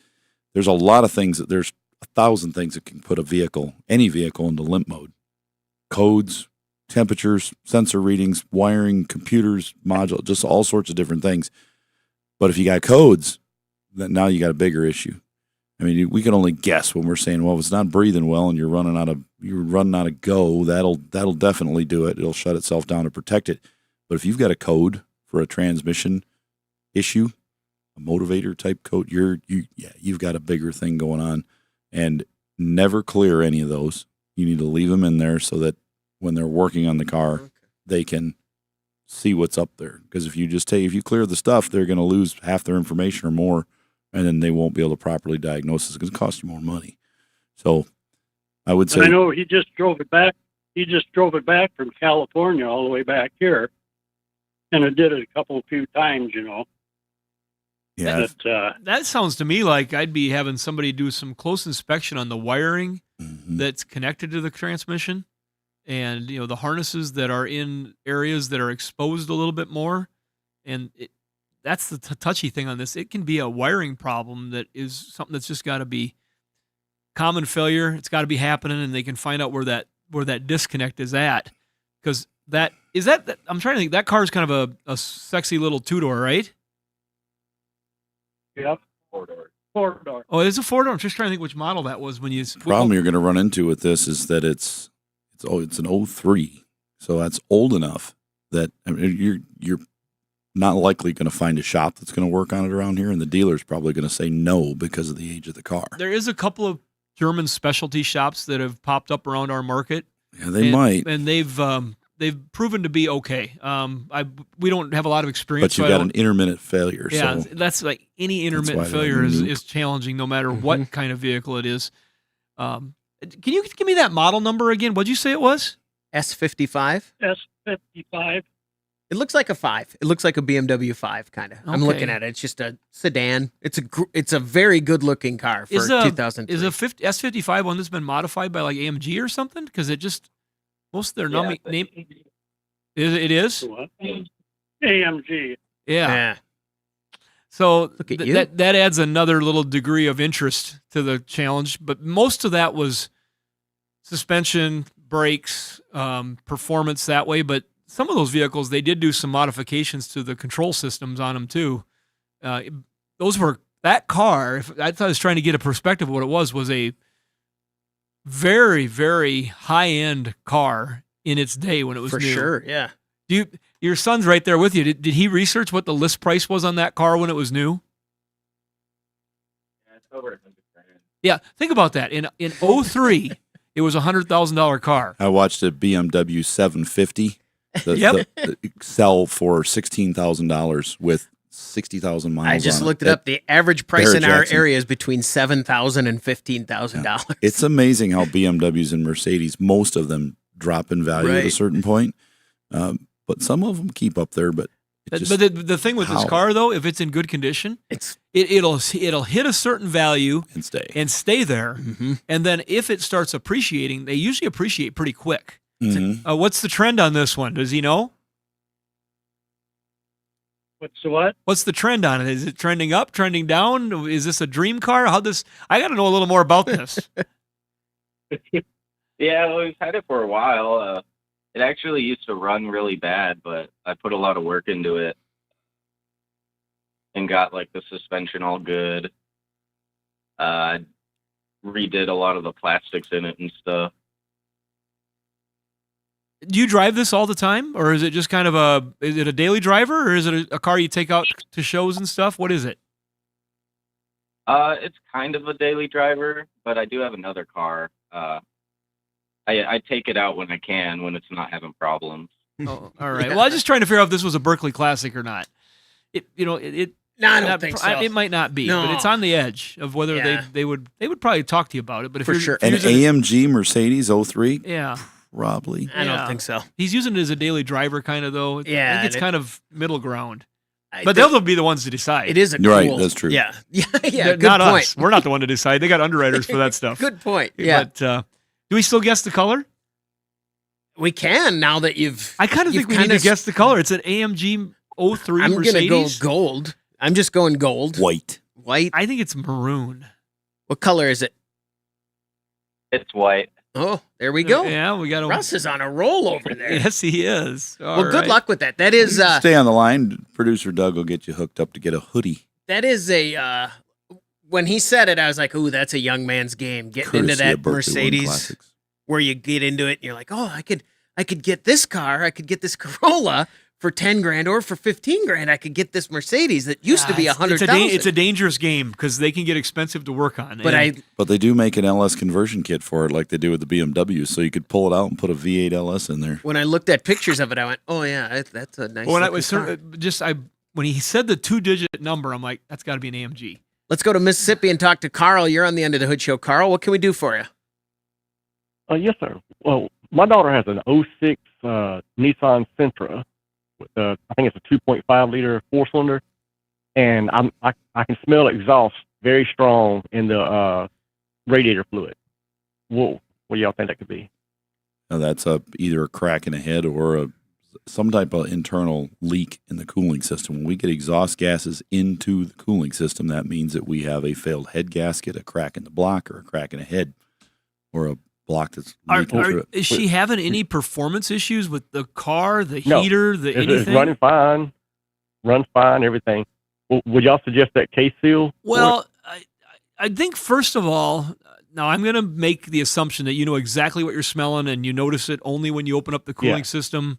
there's a lot of things there's 1,000 things that can put any vehicle into limp mode. Codes, temperatures, sensor readings, wiring, computers, module, just all sorts of different things. But if you got codes, then now you got a bigger issue. I mean, we can only guess when we're saying, well, if it's not breathing well and you're running out of go, that'll definitely do it. It'll shut itself down to protect it. But if you've got a code for a transmission issue, a motivator type code, you've got a bigger thing going on. And never clear any of those. You need to leave them in there so that when they're working on the car, they can see what's up there. Because if you clear the stuff, they're going to lose half their information or more, and then they won't be able to properly diagnose it. It's going to cost you more money. So I would say, And I know he just drove it back. He just drove it back from California all the way back here, and it did it a few times, Yeah, that sounds to me like I'd be having somebody do some close inspection on the wiring that's connected to the transmission, and the harnesses that are in areas that are exposed a little bit more. And that's the touchy thing on this. It can be a wiring problem that is something that's just got to be common failure. It's got to be happening, and they can find out where that disconnect is at. Because I'm trying to think. That car is kind of a sexy little two-door, right? Yep. Four-door. Oh, it's a four-door. I'm just trying to think which model that was when you. the problem you're going to run into with this is that it's an 03, so that's old enough that you're not likely going to find a shop that's going to work on it around here, and the dealer's probably going to say no because of the age of the car. There is a couple of German specialty shops that have popped up around our market. Yeah, they might, and they've proven to be okay. We don't have a lot of experience. But you've got an intermittent failure. Yeah, so that's like any intermittent failure is challenging, no matter what kind of vehicle it is. Can you give me that model number again? What'd you say it was? S55. S55. It looks like a 5. It looks like a BMW 5, kind of. I'm Okay. looking at it. It's just a sedan. It's a very good looking car for 2003. Is a S55 one that's been modified by like AMG or something? Because it just most of their name. It is. AMG. Yeah. So Look at you. that adds another little degree of interest to the challenge. But most of that was suspension, brakes, performance that way. But some of those vehicles, they did do some modifications to the control systems on them too. That car, if I thought I was trying to get a perspective of what it was a very, very high-end car in its day when it was For new. sure, yeah. Your son's right there with you. Did he research what the list price was on that car when it was new? Yeah, it's over $100,000. Yeah, think about that. In 03, it was a $100,000 car. I watched a BMW 750 Yep. sell for $16,000 with 60,000 miles. I just on looked it up. The average price Barrett in our Jackson. area is between $7,000 and $15,000. It's amazing how BMWs and Mercedes, most of them drop in value at a Right. certain point, but some of them keep up there. But The thing with this how? car, though, if it's in good condition, it'll hit a certain value and stay there. Mm-hmm. And then if it starts appreciating, they usually appreciate pretty quick. Mhm. What's the trend on this one? Does he know? What's the what? What's the trend on it? Is it trending up, trending down? Is this a dream car? I got to know a little more about this. Yeah, well, we've had it for a while. It actually used to run really bad, but I put a lot of work into it and got like the suspension all good. Redid a lot of the plastics in it and stuff. Do you drive this all the time, or is it just kind of is it a daily driver, or is it a car you take out to shows and stuff? What is it? It's kind of a daily driver, but I do have another car. I take it out when I can, when it's not having problems. Oh, all right. Well, I was just trying to figure out if this was a Berkeley Classic or not. No, I don't think so. It might not be, No. but it's on the edge of whether they would probably talk to you about it. But if For you're, sure. if you're An using AMG Mercedes 03? yeah, Probably. I don't think so. He's using it as a daily driver, kind of though. Yeah, I think it's and kind of middle ground. I But think they'll be the ones to decide. It is a Right, cool. that's true. Yeah, yeah. They're Good not point. us. We're not the one to decide. They got underwriters for that stuff. Good point. Yeah, But do we still guess the color? we can now that you've. I kind of you've think we need kinda to guess the color. It's an AMG 03 I'm Mercedes. gonna go gold. I'm just going gold. White. White. I think it's maroon. What color is it? It's white. Oh, there we go. Yeah, we got Russ is on a roll over there. Yes, he is. Well, good luck with that. That is Stay on the line. Producer Doug will get you hooked up to get a hoodie. that is a when he said it, I was like, "Ooh, that's a young man's game." Getting into Courtesy that of Berkeley One Mercedes, Classics. where you get into it, and you're like, "Oh, I could get this car. I could get this Corolla for 10 grand, or for 15 grand, I could get this Mercedes that used to be It's 100,000." It's a dangerous game because they can get expensive to work on. But And But they do make an LS conversion kit for it, like they do with the BMW, so you could pull it out and put a V8 LS in there. when I looked at pictures of it, I went, "Oh yeah, that's a nice." when I looking was car." when he said the 2-digit number, I'm like, that's got to be an AMG. Let's go to Mississippi and talk to Carl. You're on the End of the Hood Show. Carl, what can we do for you? Yes, sir. Well, my daughter has an '06 Nissan Sentra. With I think it's a 2.5 liter 4-cylinder, and I can smell exhaust very strong in the radiator fluid. Whoa, what do y'all think that could be? Now that's either a crack in the head or some type of internal leak in the cooling system. When we get exhaust gases into the cooling system, that means that we have a failed head gasket, a crack in the block, or a crack in the head, or a block that's leaking through it. Is she having any performance issues with the car, the No, heater, the it's anything? running fine, runs fine, everything. Would y'all suggest that KSeal? Well, I think first of all, now I'm going to make the assumption that you know exactly what you're smelling and you notice it only when you open up the cooling system.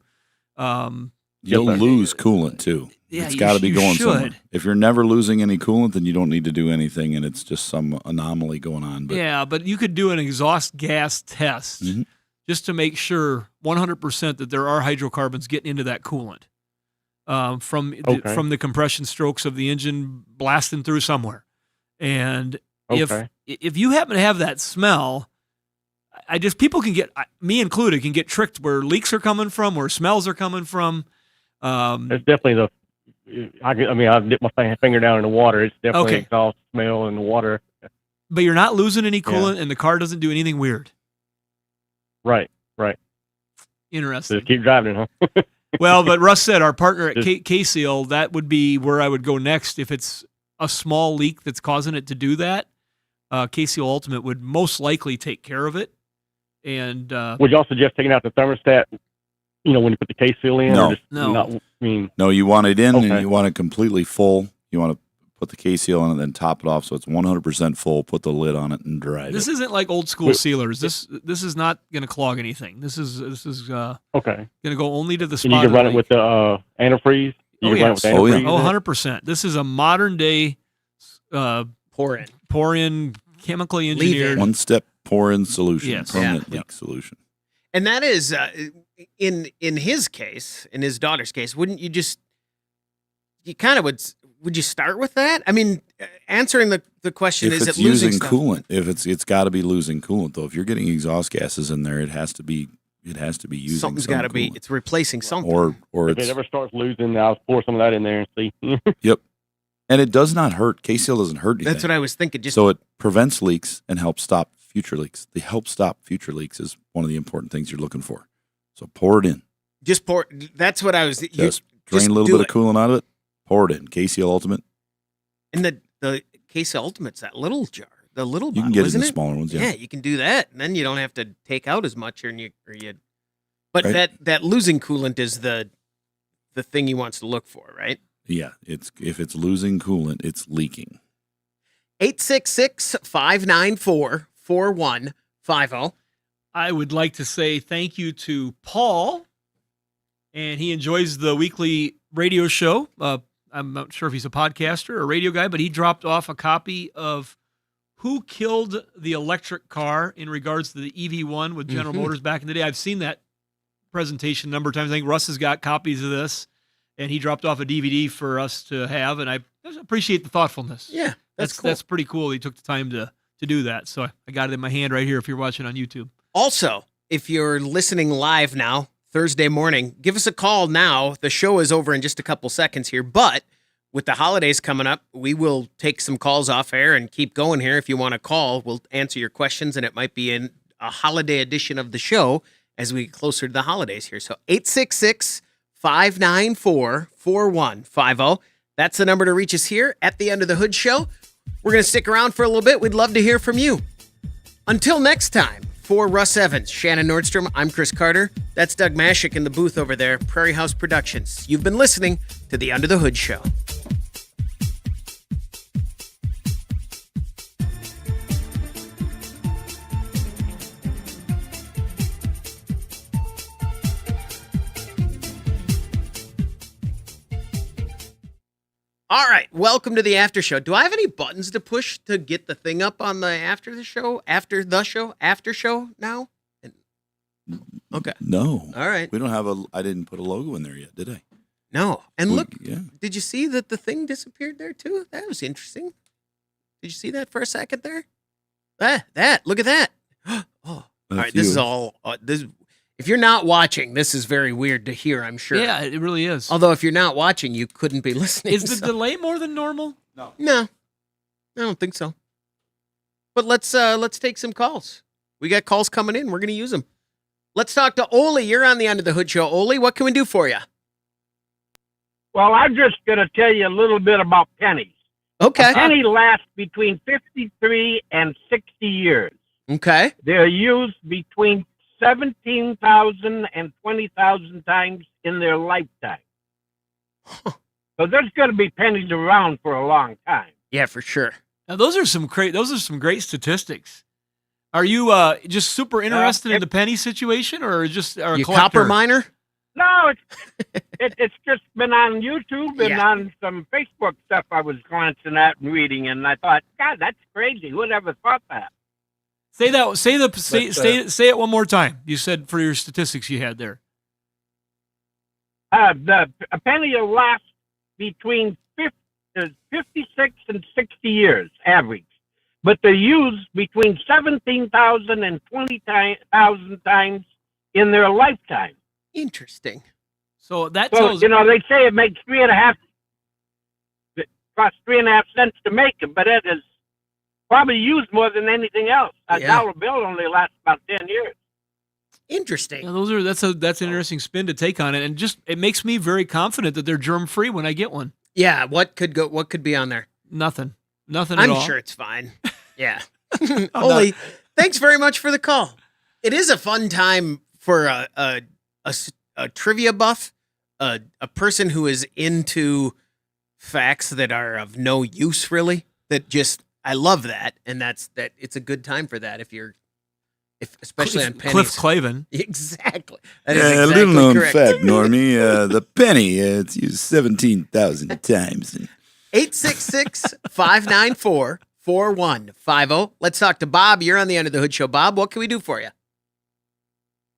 You'll lose coolant too. Yeah, It's got to be you going should. somewhere. If you're never losing any coolant, then you don't need to do anything, and it's just some anomaly going on. But Yeah, but you could do an exhaust gas test Mhm. just to make sure 100% that there are hydrocarbons getting into that coolant from the compression strokes of the engine blasting through somewhere. And Okay. if you happen to have that smell, people can get, me included, can get tricked where leaks are coming from, where smells are coming from. It's definitely I dip my finger down in the water. It's definitely Okay. exhaust smell in the water. But you're not losing any coolant, and the car doesn't do anything weird. Right. Interesting. So keep driving, huh? Well, but Russ said our partner at Just- KSeal, that would be where I would go next. If it's a small leak that's causing it to do that, KSeal Ultimate would most likely take care of it. And Would y'all suggest taking out the thermostat? When you put the KSeal in? No. Or just No. Not, no, you want it in, Okay. and you want it completely full. You want to put the KSeal in and then top it off so it's 100% full. Put the lid on it and dry this it. isn't like old school sealers. This is not going to clog anything. This is okay. going to go only to the And spot. you can of run the it with leak. the antifreeze. You Oh, can run it with yes. antifreeze. Oh, 100%. This is a modern day pour in chemically engineered. One step pour in solution, Yes. permanent Yeah. leak solution. And that is in his case, in his daughter's case, wouldn't you just would you start with that? I mean, answering the question, If is it's it losing using stuff? coolant, if it's got to be losing coolant though. If you're getting exhaust gases in there, it has to be using Something's some got to be. coolant. It's replacing something. or If it's it ever starts losing, I'll pour some of that in there and see. Yep. And it does not hurt. KSeal doesn't hurt anything. That's what I was thinking. Just So it prevents leaks and helps stop future leaks. The help stop future leaks is one of the important things you're looking for. So pour it in. just pour. That's what I was. Just drain a little do bit of coolant out of it. Pour it in. KSeal Ultimate. And the KSeal Ultimate's that little jar, the little You bottle, can get it in isn't the smaller ones. Yeah. you can do that, and then you don't have to take out as much, But Right. that losing coolant is the thing he wants to look for, right? Yeah. If it's losing coolant, it's leaking. 866-594-4150. I would like to say thank you to Paul, and he enjoys the weekly radio show. I'm not sure if he's a podcaster or a radio guy, but he dropped off a copy of who killed the electric car in regards to the EV1 with General Motors back in the day. I've seen that presentation a number of times. I think Russ has got copies of this, and he dropped off a DVD for us to have, and I appreciate the thoughtfulness. Yeah, that's cool. That's pretty cool. He took the time to do that, so I got it in my hand right here if you're watching on YouTube. Also, if you're listening live now, Thursday morning, give us a call now. The show is over in just a couple seconds here, but with the holidays coming up, we will take some calls off air and keep going here. If you want to call, we'll answer your questions, and it might be in a holiday edition of the show as we get closer to the holidays here. So 866-594-4150. That's the number to reach us here at the Under the Hood Show. We're going to stick around for a little bit. We'd love to hear from you. Until next time, for Russ Evans, Shannon Nordstrom, I'm Chris Carter. That's Doug Mashik in the booth over there, Prairie House Productions. You've been listening to the Under the Hood Show. All right, welcome to the after show. Do I have any buttons to push to get the thing up on the after show now? Okay. No. All right. We don't have I didn't put a logo in there yet, did I? No. And look, yeah. Did you see that the thing disappeared there too? That was interesting. Did you see that for a second there? Look at that. Oh. All right, this is all if you're not watching, this is very weird to hear, I'm sure. Yeah, it really is. Although if you're not watching, you couldn't be listening. Is the delay more than normal? No, I don't think so. But let's take some calls. We got calls coming in. We're going to use them. Let's talk to Ole. You're on the Under the Hood Show. Ole, what can we do for you? Well, I'm just going to tell you a little bit about pennies. Okay. A penny lasts between 53 and 60 years. Okay. They're used between 17,000 and 20,000 times in their lifetime. So there's going to be pennies around for a long time. Yeah, for sure. Now those are some great statistics. Are you just super interested in the penny situation, or just a you collector? Copper miner? No, it's just been on YouTube and on some Facebook stuff I was glancing at and reading, and I thought, God, that's crazy. Who would ever thought that? Say it one more time. You said for your statistics you had there. A penny will last between 56 and 60 years average, but they're used between 17,000 and 20,000 times in their lifetime. Interesting. So that tells they say it makes it costs 3.5 cents to make them, but it is probably used more than anything else. A dollar bill only lasts about 10 years. Interesting. Yeah, that's an interesting spin to take on it, and it makes me very confident that they're germ free when I get one. Yeah, what could be on there? Nothing at all. I'm sure it's fine. Yeah. Ole, thanks very much for the call. It is a fun time for a trivia buff, a person who is into facts that are of no use, really. I love that, and that's it's a good time for that especially on pennies. Cliff Clavin. Exactly. That is a exactly little known correct. fact, Normie. The penny, it's used 17,000 times. 866-594-4150. Let's talk to Bob. You're on the Under the Hood Show. Bob, what can we do for you?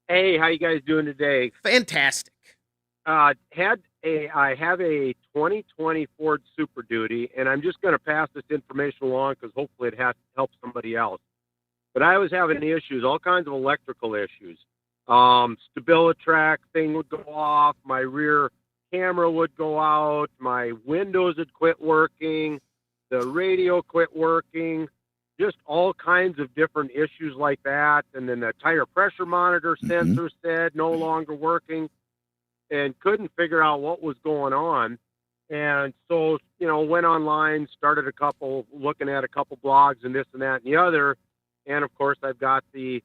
Hey, how you guys doing today? Fantastic. I have a 2020 Ford Super Duty, and I'm just going to pass this information along because hopefully it helps somebody else. But I was having issues, all kinds of electrical issues. StabiliTrak thing would go off, my rear camera would go out, my windows would quit working, the radio quit working, just all kinds of different issues like that. And then the tire pressure monitor sensor said no longer working, and couldn't figure out what was going on. And so, went online, started looking at a couple blogs and this and that and the other. And of course I've got it's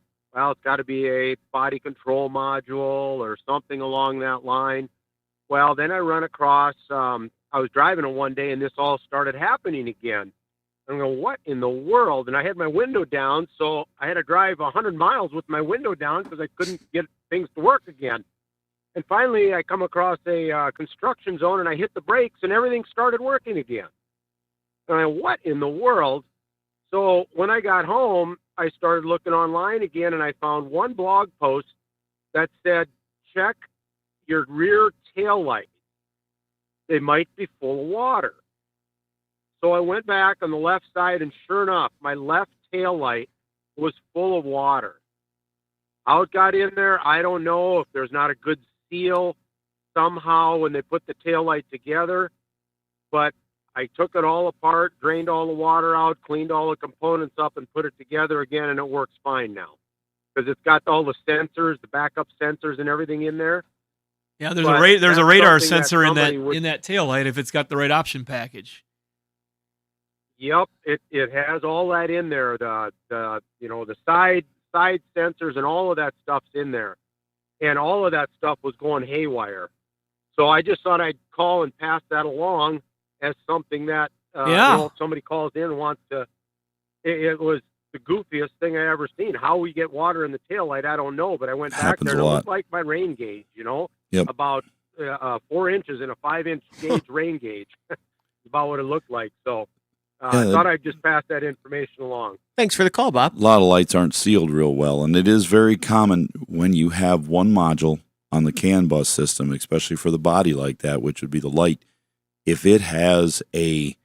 got to be a body control module or something along that line. Well, then I run across, I was driving it one day and this all started happening again. I'm going, what in the world? And I had my window down, so I had to drive 100 miles with my window down because I couldn't get things to work again. And finally, I come across a construction zone, and I hit the brakes, and everything started working again. And I went, what in the world? So when I got home, I started looking online again, and I found one blog post that said, check your rear tail light. They might be full of water. So I went back on the left side, and sure enough, my left tail light was full of water. How it got in there, I don't know. If there's not a good seal somehow when they put the tail light together, but I took it all apart, drained all the water out, cleaned all the components up, and put it together again, and it works fine now because it's got all the sensors, the backup sensors, and everything in there. Yeah, there's But there's a that's radar something that sensor in somebody would- that taillight if it's got the right option package. Yep, it has all that in there. The side sensors and all of that stuff's in there, and all of that stuff was going haywire. So I just thought I'd call and pass that along as something that if somebody calls in and wants to. It was the goofiest thing I ever seen. How we get water in the taillight, I don't know, but I went back Happens there a and it lot. looked like my rain gauge. Yep. About 4 inches in a 5-inch gauge rain gauge. About what it looked like. So. I thought I'd just pass that information along. Thanks for the call, Bob. A lot of lights aren't sealed real well, and it is very common when you have one module on the CAN bus system, especially for the body like that, which would be the light. If it has a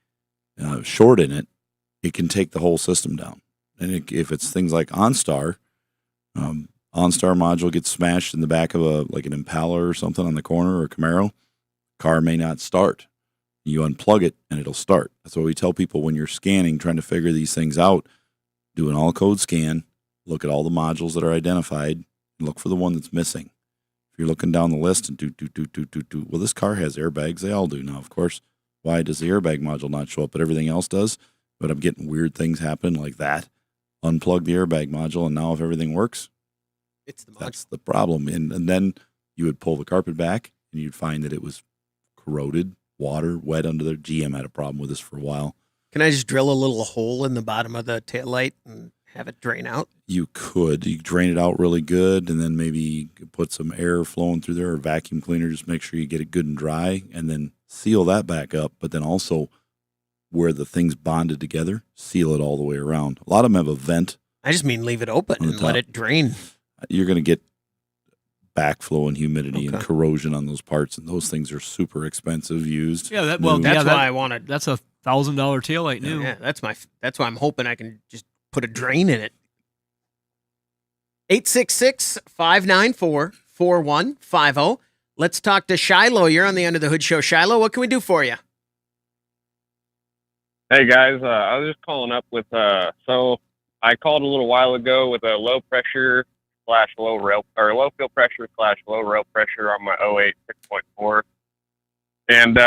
short in it, it can take the whole system down. And if it's things like OnStar, OnStar module gets smashed in the back of an Impala or something on the corner or a Camaro, car may not start. You unplug it and it'll start. That's what we tell people when you're scanning, trying to figure these things out. Do an all code scan, look at all the modules that are identified, and look for the one that's missing. If you're looking down the list and well, this car has airbags. They all do now, of course. Why does the airbag module not show up, but everything else does? But I'm getting weird things happen like that. Unplug the airbag module, and now if everything works, that's the problem. And then you would pull the carpet back, and you'd find that it was corroded. Water wet under there. GM had a problem with this for a while. Can I just drill a little hole in the bottom of the taillight and have it drain out? You could. You drain it out really good, and then maybe put some air flowing through there or vacuum cleaner. Just make sure you get it good and dry, and then seal that back up. But then also where the thing's bonded together, seal it all the way around. A lot of them have a vent. I just mean leave it open and let it drain. You're going to get backflow and humidity and corrosion on those parts, and those things are super expensive used. Yeah, that's why I wanted. That's $1,000 taillight new. Yeah, that's why I'm hoping I can just put a drain in it. 866-594-4150. Let's talk to Shiloh. You're on the Under the Hood Show. Shiloh, what can we do for you? Hey guys, I was just calling up with so I called a little while ago with a low pressure / low field pressure / low rail pressure on my 08 6.4, and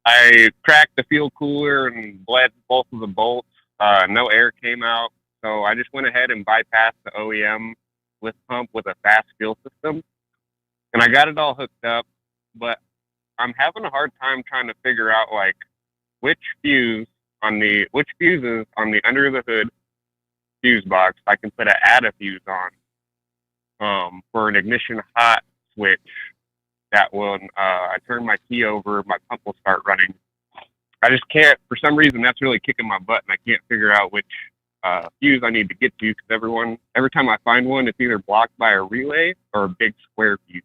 I cracked the fuel cooler and bled both of the bolts. No air came out, so I just went ahead and bypassed the OEM lift pump with a fast fuel system, and I got it all hooked up. But I'm having a hard time trying to figure out which fuses on the under the hood fuse box I can put an add a fuse on. For an ignition hot switch that when I turn my key over, my pump will start running. I just can't, for some reason, that's really kicking my butt, and I can't figure out which fuse I need to get to because every time I find one, it's either blocked by a relay or a big square fuse.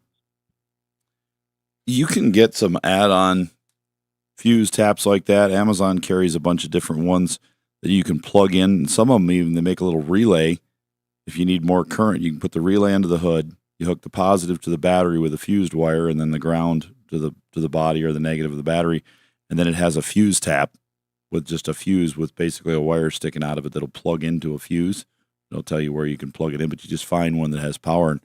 You can get some add-on fuse taps like that. Amazon carries a bunch of different ones that you can plug in. And some of them even, they make a little relay. If you need more current, you can put the relay under the hood. You hook the positive to the battery with a fused wire, and then the ground to the body or the negative of the battery. And then it has a fuse tap with just a fuse with basically a wire sticking out of it that'll plug into a fuse. It'll tell you where you can plug it in, but you just find one that has power. And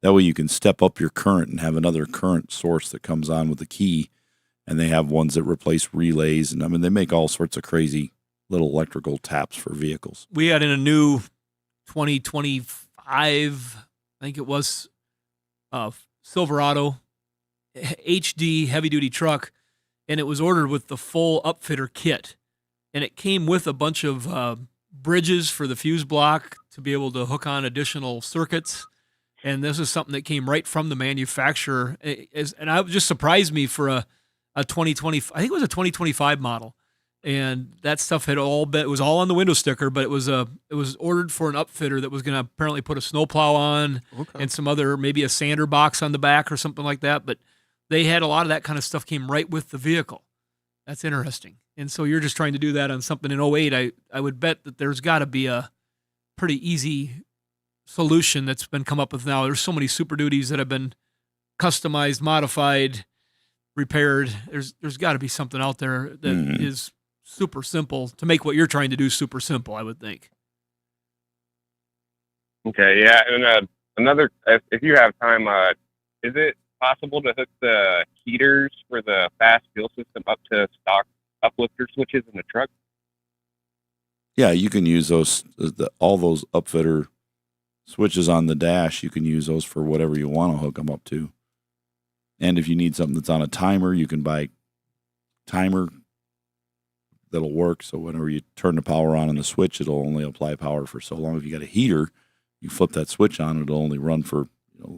that way you can step up your current and have another current source that comes on with the key. And they have ones that replace relays. And I mean, they make all sorts of crazy little electrical taps for vehicles. We had in a new 2025, I think it was, Silverado HD heavy-duty truck, and it was ordered with the full upfitter kit. And it came with a bunch of bridges for the fuse block to be able to hook on additional circuits. And this is something that came right from the manufacturer. And it just surprised me for a 2020, I think it was a 2025 model. and that stuff had it was all on the window sticker, but it was ordered for an upfitter that was going to apparently put a snowplow on and some other, maybe a sander box on the back or something like that. But they had a lot of that kind of stuff came right with the vehicle. That's interesting. And so you're just trying to do that on something in 08. I would bet that there's got to be a pretty easy solution that's been come up with now. There's so many Super Duties that have been customized, modified, repaired. There's got to be something out there that is super simple to make what you're trying to do super simple, I would think. Okay, yeah, and another, if you have time, is it possible to hook the heaters for the fast fuel system up to stock uplifter switches in the truck? Yeah, you can use those, all those upfitter switches on the dash. You can use those for whatever you want to hook them up to. And if you need something that's on a timer, you can buy timer that'll work. So whenever you turn the power on the switch, it'll only apply power for so long. If you got a heater, you flip that switch on, it'll only run for,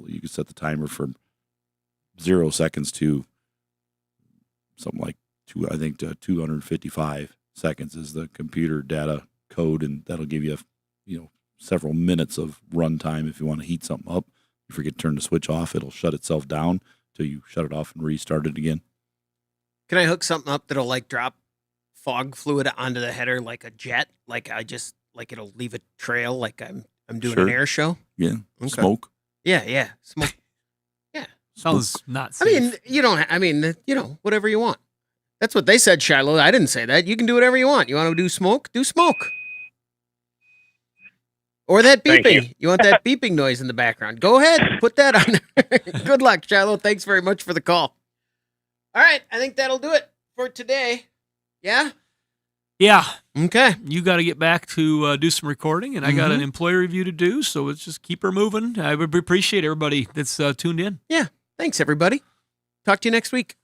you can set the timer from 0 seconds to something like 255 seconds is the computer data code, and that'll give you several minutes of run time if you want to heat something up. If you forget to turn the switch off, it'll shut itself down till you shut it off and restart it again. Can I hook something up that'll like drop fog fluid onto the header like a jet? Like it'll leave a trail like I'm doing an air show? Yeah. Okay. Smoke. Yeah. Smoke. Yeah. Sounds not safe. Whatever you want. That's what they said, Shiloh. I didn't say that. You can do whatever you want. You want to do smoke? Do smoke. Or that Thank beeping. You want that beeping noise in the background. Go ahead. Put that on there. Good luck, Shiloh. Thanks very much for the call. All right. I think that'll do it for today. Yeah? Yeah. Okay. You got to get back to do some recording, and I got an employee review to do, so let's just keep her moving. I would appreciate everybody that's tuned in. Yeah. Thanks, everybody. Talk to you next week.